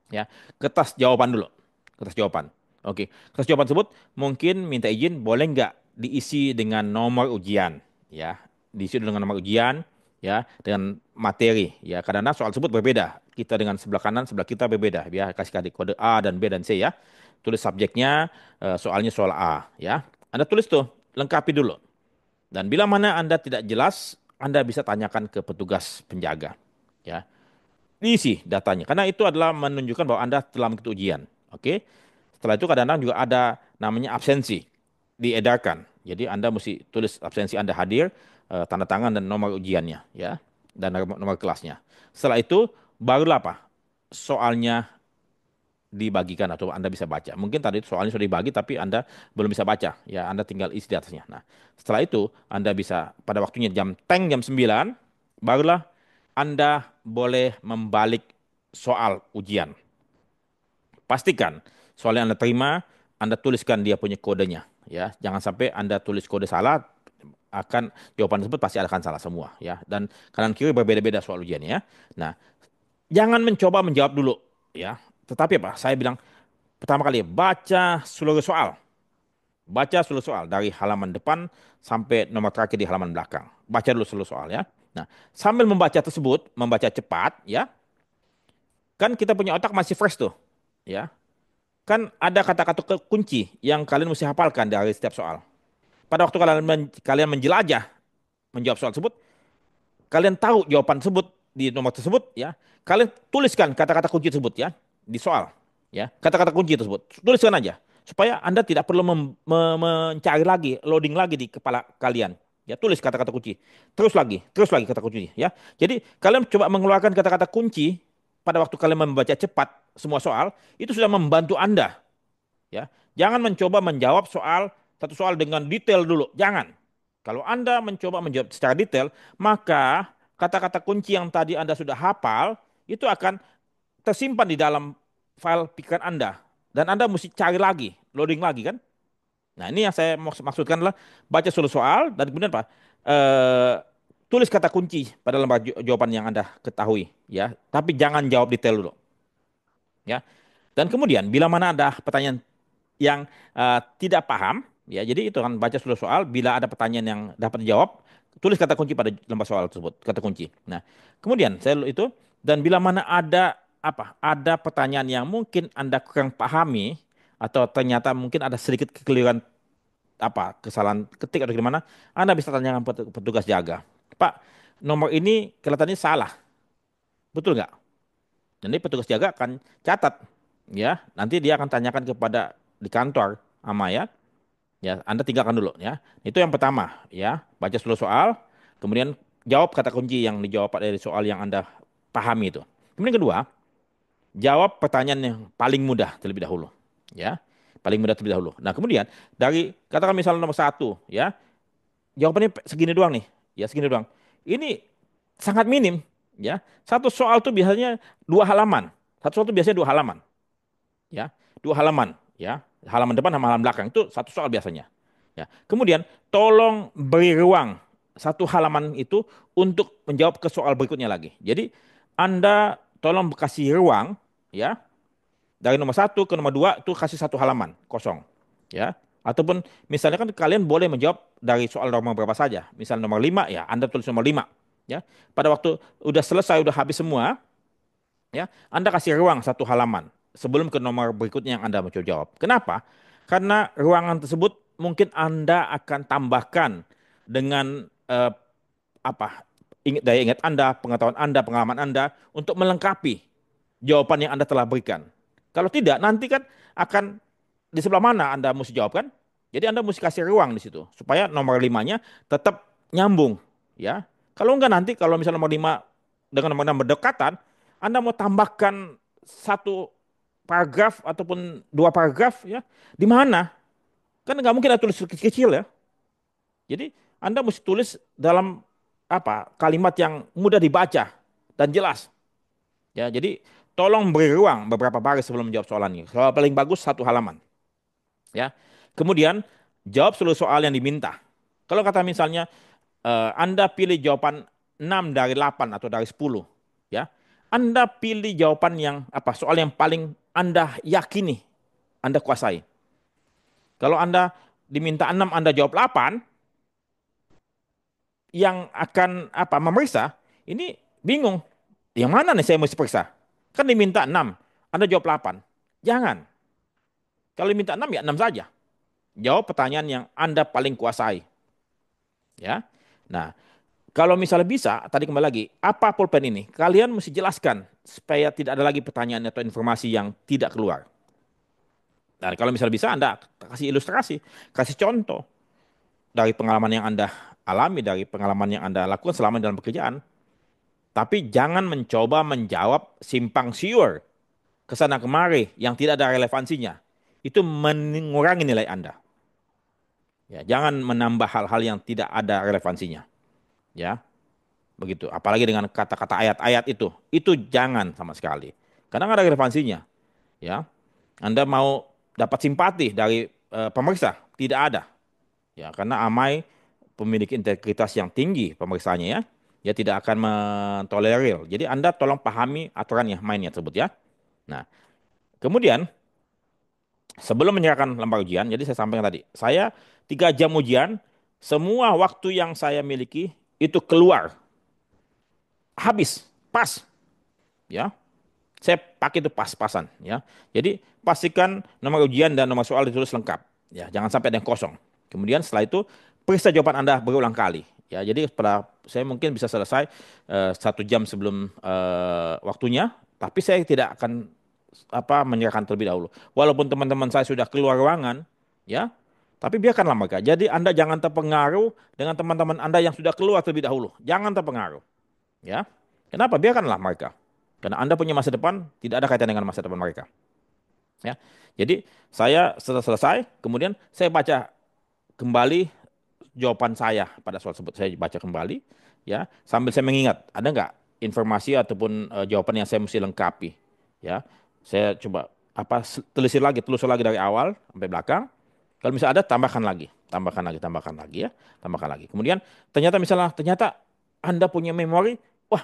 ya. Kertas jawaban dulu, kertas jawaban. Oke, kertas jawaban tersebut mungkin minta izin boleh nggak diisi dengan nomor ujian, ya. Diisi dengan nomor ujian, ya, dengan materi, ya. Kadang-kadang soal tersebut berbeda. Kita dengan sebelah kanan, sebelah kita berbeda, ya. Kasih kode A dan B dan C, ya. Tulis subjeknya, soalnya soal A, ya. Anda tulis tuh, lengkapi dulu. Dan bila mana Anda tidak jelas, Anda bisa tanyakan ke petugas penjaga, ya. Diisi datanya, karena itu adalah menunjukkan bahwa Anda telah mengikuti ujian. Oke. Setelah itu kadang-kadang juga ada namanya absensi diedarkan. Jadi Anda mesti tulis absensi Anda hadir, tanda tangan dan nomor ujiannya, ya, dan nomor kelasnya. Setelah itu barulah apa? Soalnya dibagikan atau Anda bisa baca. Mungkin tadi soalnya sudah dibagi tapi Anda belum bisa baca. Ya, Anda tinggal isi di atasnya. Nah, setelah itu Anda bisa pada waktunya jam 9, barulah Anda boleh membalik soal ujian. Pastikan soal yang Anda terima, Anda tuliskan dia punya kodenya, ya. Jangan sampai Anda tulis kode salah, akan jawaban tersebut pasti akan salah semua, ya. Dan kanan kiri berbeda-beda soal ujiannya, ya. Nah, jangan mencoba menjawab dulu, ya. Tetapi apa? Saya bilang pertama kali baca seluruh soal. Baca seluruh soal dari halaman depan sampai nomor terakhir di halaman belakang. Baca dulu seluruh soal, ya. Nah, sambil membaca tersebut, membaca cepat, ya. Kan kita punya otak masih fresh tuh, ya. Kan ada kata-kata kunci yang kalian mesti hafalkan dari setiap soal. Pada waktu kalian menjelajah menjawab soal tersebut, kalian tahu jawaban tersebut di nomor tersebut, ya. Kalian tuliskan kata-kata kunci tersebut, ya, di soal, ya. Kata-kata kunci tersebut tuliskan aja supaya Anda tidak perlu mencari lagi, loading lagi di kepala kalian. Ya, tulis kata-kata kunci. Terus lagi kata kunci, ya. Jadi kalian coba mengeluarkan kata-kata kunci pada waktu kalian membaca cepat semua soal, itu sudah membantu Anda, ya. Jangan mencoba menjawab satu soal dengan detail dulu. Jangan. Kalau Anda mencoba menjawab secara detail, maka kata-kata kunci yang tadi Anda sudah hafal itu akan tersimpan di dalam file pikiran Anda. Dan Anda mesti cari lagi, loading lagi kan. Nah, ini yang saya maksudkan adalah baca seluruh soal dan kemudian apa? Eh, tulis kata kunci pada lembar jawaban yang Anda ketahui, ya. Tapi jangan jawab detail dulu, ya. Dan kemudian bila mana ada pertanyaan yang tidak paham, ya, jadi itu kan baca seluruh soal. Bila ada pertanyaan yang dapat dijawab, tulis kata kunci pada lembar soal tersebut, kata kunci. Nah, kemudian saya itu, dan bila mana ada apa, ada pertanyaan yang mungkin Anda kurang pahami atau ternyata mungkin ada sedikit kekeliruan apa, kesalahan ketik atau gimana, Anda bisa tanyakan petugas jaga. Pak, nomor ini kelihatannya salah, betul nggak? Nanti petugas jaga akan catat, ya. Nanti dia akan tanyakan kepada di kantor ama, ya. Ya, Anda tinggalkan dulu, ya. Itu yang pertama, ya. Baca seluruh soal, kemudian jawab kata kunci yang dijawab dari soal yang Anda pahami itu. Kemudian kedua, jawab pertanyaan yang paling mudah terlebih dahulu, ya. Paling mudah terlebih dahulu. Nah, kemudian dari katakan misalnya nomor satu, ya. Jawabannya segini doang nih, ya, segini doang. Ini sangat minim, ya. Satu soal tuh biasanya 2 halaman. Satu soal tuh biasanya 2 halaman, ya, 2 halaman, ya, halaman depan sama halaman belakang itu satu soal biasanya, ya. Kemudian tolong beri ruang 1 halaman itu untuk menjawab ke soal berikutnya lagi. Jadi Anda tolong kasih ruang, ya, dari nomor 1 ke nomor 2 itu kasih 1 halaman kosong, ya. Ataupun misalnya kan kalian boleh menjawab dari soal nomor berapa saja. Misal nomor 5 ya, Anda tulis nomor 5 ya. Pada waktu udah selesai, udah habis semua ya, Anda kasih ruang satu halaman sebelum ke nomor berikutnya yang Anda mau jawab. Kenapa? Karena ruangan tersebut mungkin Anda akan tambahkan dengan apa daya ingat Anda, pengetahuan Anda, pengalaman Anda untuk melengkapi jawaban yang Anda telah berikan. Kalau tidak, nanti kan akan di sebelah mana Anda mesti jawab kan? Jadi Anda mesti kasih ruang di situ supaya nomor limanya tetap nyambung, ya. Kalau enggak nanti kalau misalnya nomor lima dengan nomor enam berdekatan, Anda mau tambahkan satu paragraf ataupun dua paragraf ya, di mana? Kan nggak mungkin Anda tulis kecil-kecil ya. Jadi Anda mesti tulis dalam apa kalimat yang mudah dibaca dan jelas. Ya, jadi tolong beri ruang beberapa baris sebelum menjawab soalan ini. Soal paling bagus satu halaman. Ya. Kemudian jawab seluruh soal yang diminta. Kalau kata misalnya Anda pilih jawaban 6 dari 8 atau dari 10, ya. Anda pilih jawaban yang apa? Soal yang paling Anda yakini, Anda kuasai. Kalau Anda diminta 6, Anda jawab 8, yang akan apa memeriksa ini bingung. Yang mana nih saya mesti periksa? Kan diminta 6, Anda jawab 8. Jangan. Kalau diminta 6 ya 6 saja. Jawab pertanyaan yang Anda paling kuasai, ya. Nah, kalau misalnya bisa, tadi kembali lagi, apa pulpen ini? Kalian mesti jelaskan supaya tidak ada lagi pertanyaan atau informasi yang tidak keluar. Nah, kalau misalnya bisa, Anda kasih ilustrasi, kasih contoh dari pengalaman yang Anda alami, dari pengalaman yang Anda lakukan selama dalam pekerjaan. Tapi jangan mencoba menjawab simpang siur ke sana kemari yang tidak ada relevansinya. Itu mengurangi nilai Anda. Ya, jangan menambah hal-hal yang tidak ada relevansinya. Ya, begitu. Apalagi dengan kata-kata ayat-ayat itu jangan sama sekali. Karena nggak ada relevansinya. Ya, Anda mau dapat simpati dari pemeriksa, tidak ada. Ya, karena Amai memiliki integritas yang tinggi pemeriksaannya ya. Dia tidak akan mentolerir. Jadi Anda tolong pahami aturannya, mainnya tersebut ya. Nah, kemudian sebelum menyerahkan lembar ujian, jadi saya sampaikan tadi, saya 3 jam ujian, semua waktu yang saya miliki itu keluar, habis, pas, ya. Saya pakai itu pas-pasan, ya. Jadi pastikan nomor ujian dan nomor soal ditulis lengkap, ya. Jangan sampai ada yang kosong. Kemudian setelah itu periksa jawaban Anda berulang kali, ya. Jadi pada saya mungkin bisa selesai 1 jam sebelum waktunya, tapi saya tidak akan apa menyerahkan terlebih dahulu. Walaupun teman-teman saya sudah keluar ruangan, ya, tapi biarkanlah mereka. Jadi Anda jangan terpengaruh dengan teman-teman Anda yang sudah keluar terlebih dahulu. Jangan terpengaruh, ya. Kenapa? Biarkanlah mereka. Karena Anda punya masa depan, tidak ada kaitan dengan masa depan mereka, ya. Jadi saya setelah selesai, kemudian saya baca kembali jawaban saya pada soal tersebut. Saya baca kembali, ya, sambil saya mengingat ada nggak informasi ataupun jawaban yang saya mesti lengkapi, ya. Saya coba apa telusur lagi dari awal sampai belakang. Kalau misalnya ada, tambahkan lagi ya, tambahkan lagi. Kemudian ternyata Anda punya memori, wah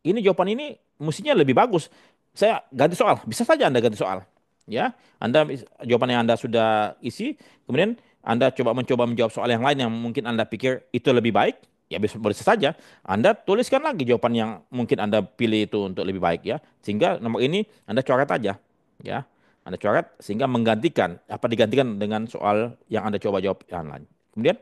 ini jawaban ini mestinya lebih bagus. Saya ganti soal, bisa saja Anda ganti soal, ya. Jawaban yang Anda sudah isi, kemudian Anda mencoba menjawab soal yang lain yang mungkin Anda pikir itu lebih baik, ya bisa saja Anda tuliskan lagi jawaban yang mungkin Anda pilih itu untuk lebih baik ya. Sehingga nomor ini Anda coret aja, ya. Anda coret sehingga digantikan dengan soal yang Anda coba jawab yang lain. Kemudian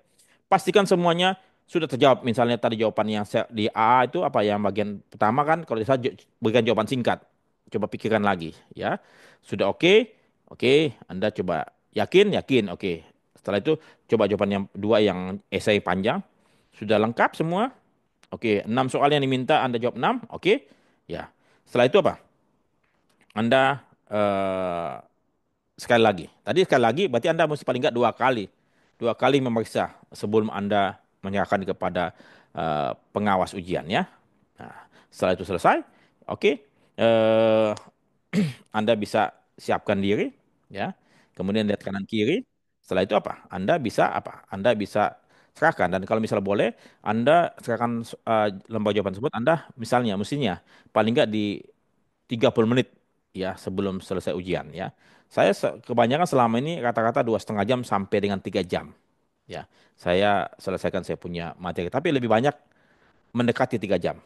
pastikan semuanya sudah terjawab. Misalnya tadi jawaban yang di A itu apa yang bagian pertama kan kalau saya berikan jawaban singkat. Coba pikirkan lagi ya. Sudah oke? Oke, Anda coba yakin, oke. Setelah itu coba jawaban yang dua yang esai panjang. Sudah lengkap semua? Oke, 6 soal yang diminta Anda jawab 6, oke. Ya. Setelah itu apa? Anda sekali lagi. Tadi sekali lagi berarti Anda mesti paling nggak 2 kali. 2 kali memeriksa sebelum Anda menyerahkan kepada pengawas ujian ya. Nah, setelah itu selesai, oke. eh, Anda bisa siapkan diri ya. Kemudian lihat kanan kiri. Setelah itu apa? Anda bisa apa? Anda bisa serahkan dan kalau misalnya boleh Anda serahkan lembar jawaban tersebut Anda misalnya mestinya paling nggak di 30 menit ya sebelum selesai ujian ya. Saya kebanyakan selama ini rata-rata 2,5 jam sampai dengan 3 jam. Ya, saya selesaikan saya punya materi. Tapi lebih banyak mendekati 3 jam.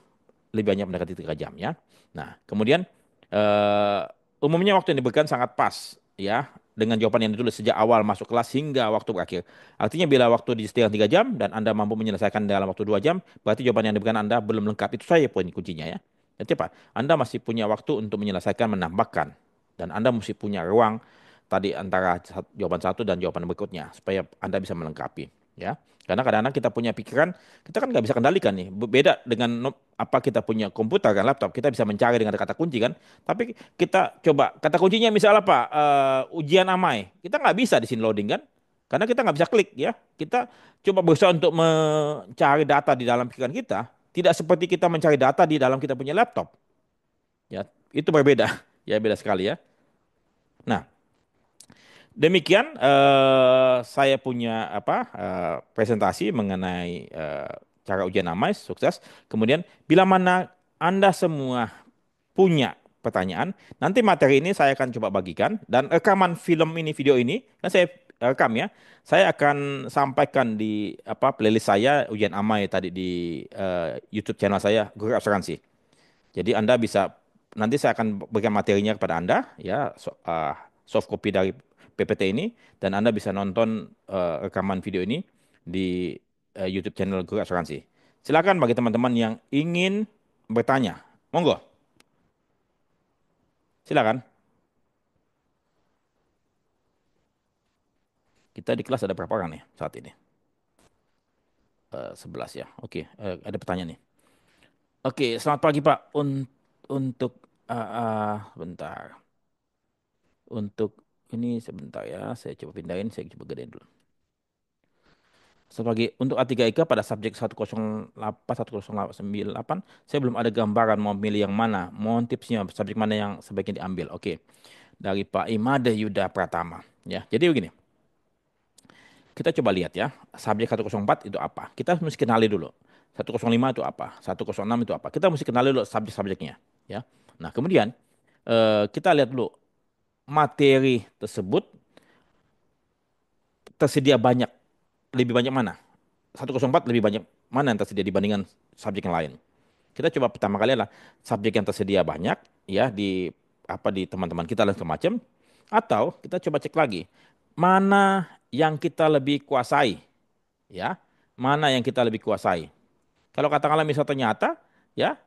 Lebih banyak mendekati 3 jam ya. Nah, kemudian eh, umumnya waktu yang diberikan sangat pas ya dengan jawaban yang ditulis sejak awal masuk kelas hingga waktu berakhir. Artinya bila waktu disediakan 3 jam dan Anda mampu menyelesaikan dalam waktu 2 jam, berarti jawaban yang diberikan Anda belum lengkap. Itu saya poin kuncinya ya. Jadi apa? Anda masih punya waktu untuk menyelesaikan, menambahkan. Dan Anda mesti punya ruang tadi antara jawaban satu dan jawaban berikutnya supaya Anda bisa melengkapi ya. Karena kadang-kadang kita punya pikiran, kita kan nggak bisa kendalikan nih. Beda dengan apa kita punya komputer kan laptop, kita bisa mencari dengan kata kunci kan. Tapi kita coba kata kuncinya misal apa? Ujian amai. Kita nggak bisa di sini loading kan? Karena kita nggak bisa klik ya. Kita coba berusaha untuk mencari data di dalam pikiran kita, tidak seperti kita mencari data di dalam kita punya laptop. Ya, itu berbeda. Ya, beda sekali ya. Nah, demikian saya punya presentasi mengenai cara ujian amai sukses. Kemudian bila mana Anda semua punya pertanyaan, nanti materi ini saya akan coba bagikan dan rekaman film ini video ini kan saya rekam ya. Saya akan sampaikan di playlist saya ujian amai tadi di YouTube channel saya Guru Asuransi. Jadi Anda bisa nanti saya akan berikan materinya kepada Anda ya soft copy dari PPT ini dan Anda bisa nonton rekaman video ini di YouTube channel Guru Asuransi. Silakan bagi teman-teman yang ingin bertanya. Monggo, silakan. Kita di kelas ada berapa orang nih saat ini? 11 ya. Oke, ada pertanyaan nih. Oke, selamat pagi Pak. Untuk bentar. Untuk ini sebentar ya, saya coba pindahin, saya coba gedein dulu. Sebagai untuk A3IK pada subjek 108, 1098, saya belum ada gambaran mau milih yang mana. Mohon tipsnya subjek mana yang sebaiknya diambil. Oke, dari Pak Imade Yuda Pratama. Ya, jadi begini. Kita coba lihat ya, subjek 104 itu apa. Kita mesti kenali dulu. 105 itu apa, 106 itu apa. Kita mesti kenali dulu subjek-subjeknya. Ya. Nah, kemudian kita lihat dulu materi tersebut tersedia banyak. Lebih banyak mana? 104 lebih banyak mana yang tersedia dibandingkan subjek yang lain. Kita coba pertama kali adalah subjek yang tersedia banyak ya di teman-teman kita dan semacam atau kita coba cek lagi mana yang kita lebih kuasai ya. Mana yang kita lebih kuasai. Kalau katakanlah misal ternyata ya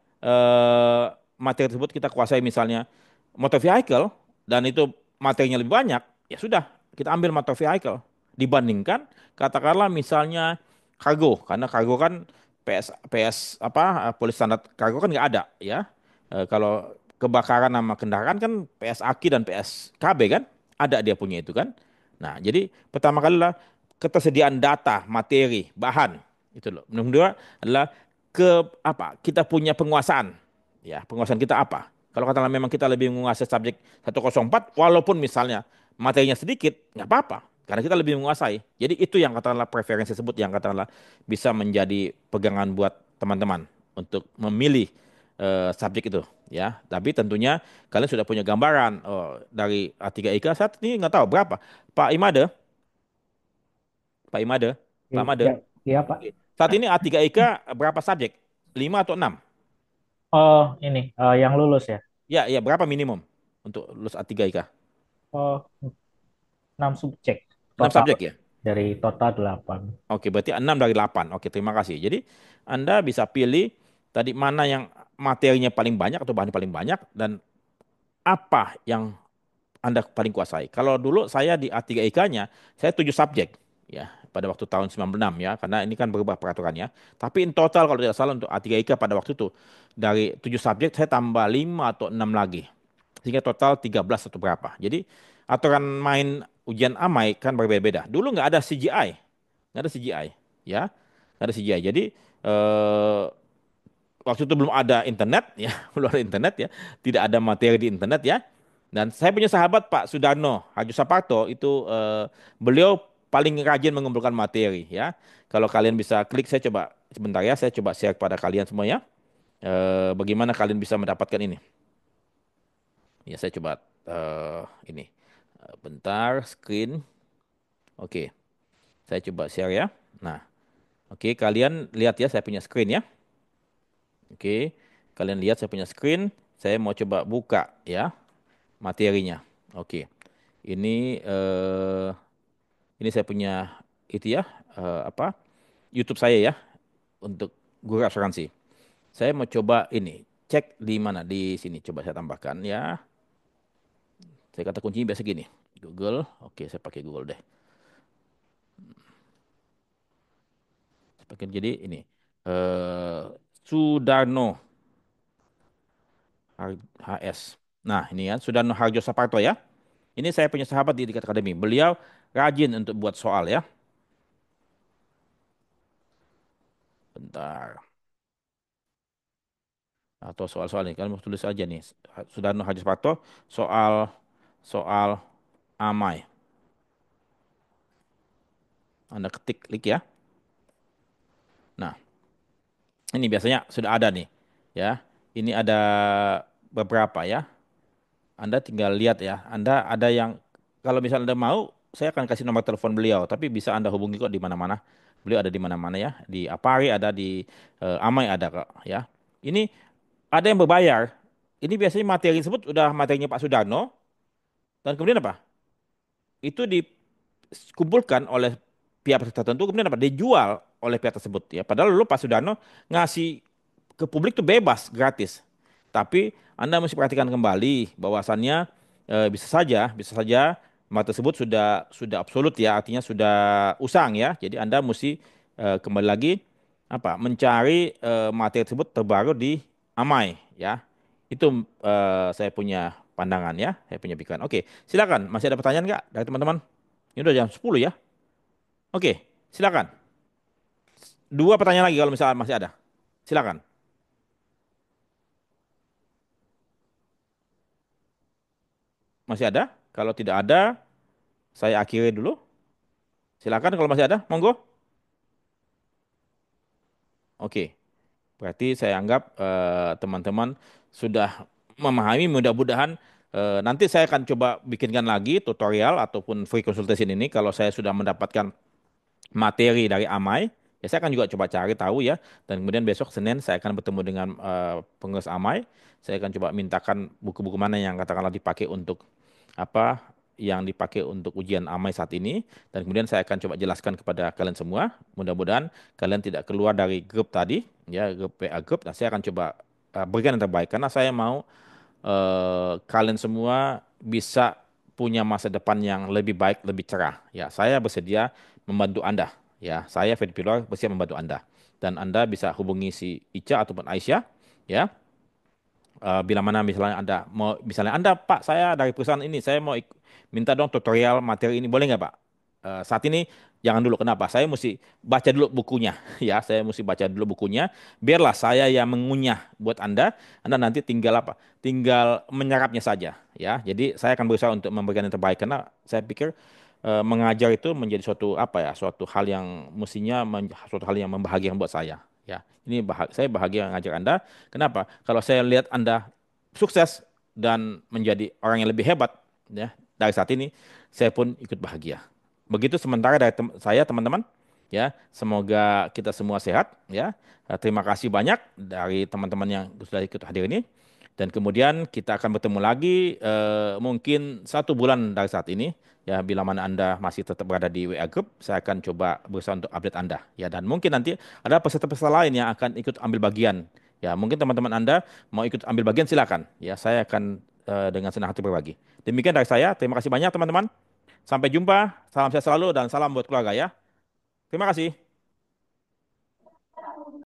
materi tersebut kita kuasai misalnya motor vehicle dan itu materinya lebih banyak, ya sudah kita ambil motor vehicle dibandingkan katakanlah misalnya kargo karena kargo kan PS PS polis standar kargo kan nggak ada ya. Kalau kebakaran nama kendaraan kan PS Aki dan PSKB kan ada dia punya itu kan. Nah, jadi pertama kali lah ketersediaan data, materi, bahan itu loh. Nomor dua adalah kita punya penguasaan. Ya, penguasaan kita apa? Kalau katakanlah memang kita lebih menguasai subjek 104, walaupun misalnya materinya sedikit, nggak apa-apa. Karena kita lebih menguasai. Jadi itu yang katakanlah preferensi tersebut yang katakanlah bisa menjadi pegangan buat teman-teman untuk memilih subjek itu. Ya, tapi tentunya kalian sudah punya gambaran dari A3IK saat ini nggak tahu berapa. Pak Imade, Pak Imade, Pak Imade. Ya, ya Pak. Oke. Saat ini A3IK berapa subjek? 5 atau 6? Oh, ini yang lulus ya. Ya, ya berapa minimum untuk lulus A3IK? Oh, 6 subjek 6 total subjek ya? dari total 8. Oke, berarti 6 dari 8. Oke, terima kasih. Jadi Anda bisa pilih tadi mana yang materinya paling banyak atau bahan paling banyak dan apa yang Anda paling kuasai. Kalau dulu saya di A3IK-nya, saya 7 subjek ya pada waktu tahun 96 ya, karena ini kan berubah peraturannya. Tapi in total kalau tidak salah untuk A3IK pada waktu itu dari 7 subjek saya tambah 5 atau 6 lagi. Sehingga total 13 atau berapa. Jadi aturan main ujian amai kan berbeda-beda. Dulu nggak ada CGI, nggak ada CGI ya, nggak ada CGI. Jadi eh, waktu itu belum ada internet ya, belum ada internet ya, tidak ada materi di internet ya. Dan saya punya sahabat Pak Sudarno Harjo Saparto itu beliau paling rajin mengumpulkan materi ya. Kalau kalian bisa klik saya coba sebentar ya, saya coba share kepada kalian semua ya. Bagaimana kalian bisa mendapatkan ini? Ya, saya coba ini. Bentar, screen. Oke, saya coba share ya. Nah, oke, kalian lihat ya saya punya screen ya. Oke, kalian lihat saya punya screen. Saya mau coba buka ya materinya. Oke, ini ini saya punya itu ya apa YouTube saya ya untuk guru asuransi. Saya mau coba ini cek di mana di sini. Coba saya tambahkan ya. Saya kata kuncinya biasa gini. Google. Oke, saya pakai Google deh. Saya pakai jadi ini. eh Sudarno HS. Nah, ini ya Sudarno Harjo Saparto ya. Ini saya punya sahabat di Etikat Akademi. Beliau rajin untuk buat soal ya. Bentar. Atau soal-soal ini. Kalian mau tulis aja nih. Sudarno Harjo Saparto soal soal amai. Anda ketik klik ya. Nah, ini biasanya sudah ada nih. Ya. Ini ada beberapa ya. Anda tinggal lihat ya. Anda ada yang kalau misalnya Anda mau, saya akan kasih nomor telepon beliau, tapi bisa Anda hubungi kok di mana-mana. Beliau ada di mana-mana ya. Di Apari ada, di Amai ada kok ya. Ini ada yang berbayar. Ini biasanya materi tersebut udah materinya Pak Sudarno dan kemudian apa? Itu dikumpulkan oleh pihak tertentu kemudian apa? Dijual oleh pihak tersebut ya. Padahal dulu Pak Sudarno ngasih ke publik tuh bebas, gratis. Tapi Anda mesti perhatikan kembali bahwasannya bisa saja materi tersebut sudah absolut ya, artinya sudah usang ya. Jadi Anda mesti kembali lagi apa? Mencari materi tersebut terbaru di Amai ya. Itu saya punya pandangan ya, saya punya pikiran. Oke, silakan. Masih ada pertanyaan nggak dari teman-teman? Ini udah jam 10 ya. Oke, silakan. Dua pertanyaan lagi kalau misalnya masih ada. Silakan. Masih ada? Kalau tidak ada, saya akhiri dulu. Silakan kalau masih ada, monggo. Oke, berarti saya anggap teman-teman sudah memahami. Mudah-mudahan nanti saya akan coba bikinkan lagi tutorial ataupun free consultation ini kalau saya sudah mendapatkan materi dari Amai, ya saya akan juga coba cari tahu ya. Dan kemudian besok Senin saya akan bertemu dengan pengurus Amai. Saya akan coba mintakan buku-buku mana yang katakanlah dipakai untuk apa yang dipakai untuk ujian Amai saat ini. Dan kemudian saya akan coba jelaskan kepada kalian semua. Mudah-mudahan kalian tidak keluar dari grup tadi, ya grup PA grup. Nah, saya akan coba berikan yang terbaik karena saya mau kalian semua bisa punya masa depan yang lebih baik, lebih cerah. Ya, saya bersedia membantu Anda. Ya, saya Fedi Pilor bersedia membantu Anda. Dan Anda bisa hubungi si Ica ataupun Aisyah. Ya, bila mana misalnya Anda mau, misalnya Anda, Pak, saya dari perusahaan ini, saya mau minta dong tutorial materi ini, boleh nggak, Pak? Saat ini jangan dulu, kenapa? Saya mesti baca dulu bukunya, ya, saya mesti baca dulu bukunya, biarlah saya yang mengunyah buat Anda nanti tinggal apa? Tinggal menyerapnya saja, ya. Jadi saya akan berusaha untuk memberikan yang terbaik karena saya pikir mengajar itu menjadi suatu apa ya, suatu hal yang mestinya suatu hal yang membahagiakan buat saya. Ya, ini saya bahagia ngajar Anda. Kenapa? Kalau saya lihat Anda sukses dan menjadi orang yang lebih hebat, ya dari saat ini, saya pun ikut bahagia. Begitu sementara dari saya teman-teman. Ya, semoga kita semua sehat. Ya, terima kasih banyak dari teman-teman yang sudah ikut hadir ini. Dan kemudian kita akan bertemu lagi mungkin 1 bulan dari saat ini. Ya, bila mana Anda masih tetap berada di WA Group, saya akan coba berusaha untuk update Anda. Ya, dan mungkin nanti ada peserta-peserta lain yang akan ikut ambil bagian. Ya, mungkin teman-teman Anda mau ikut ambil bagian silakan. Ya, saya akan dengan senang hati berbagi. Demikian dari saya. Terima kasih banyak teman-teman. Sampai jumpa. Salam sehat selalu dan salam buat keluarga ya. Terima kasih.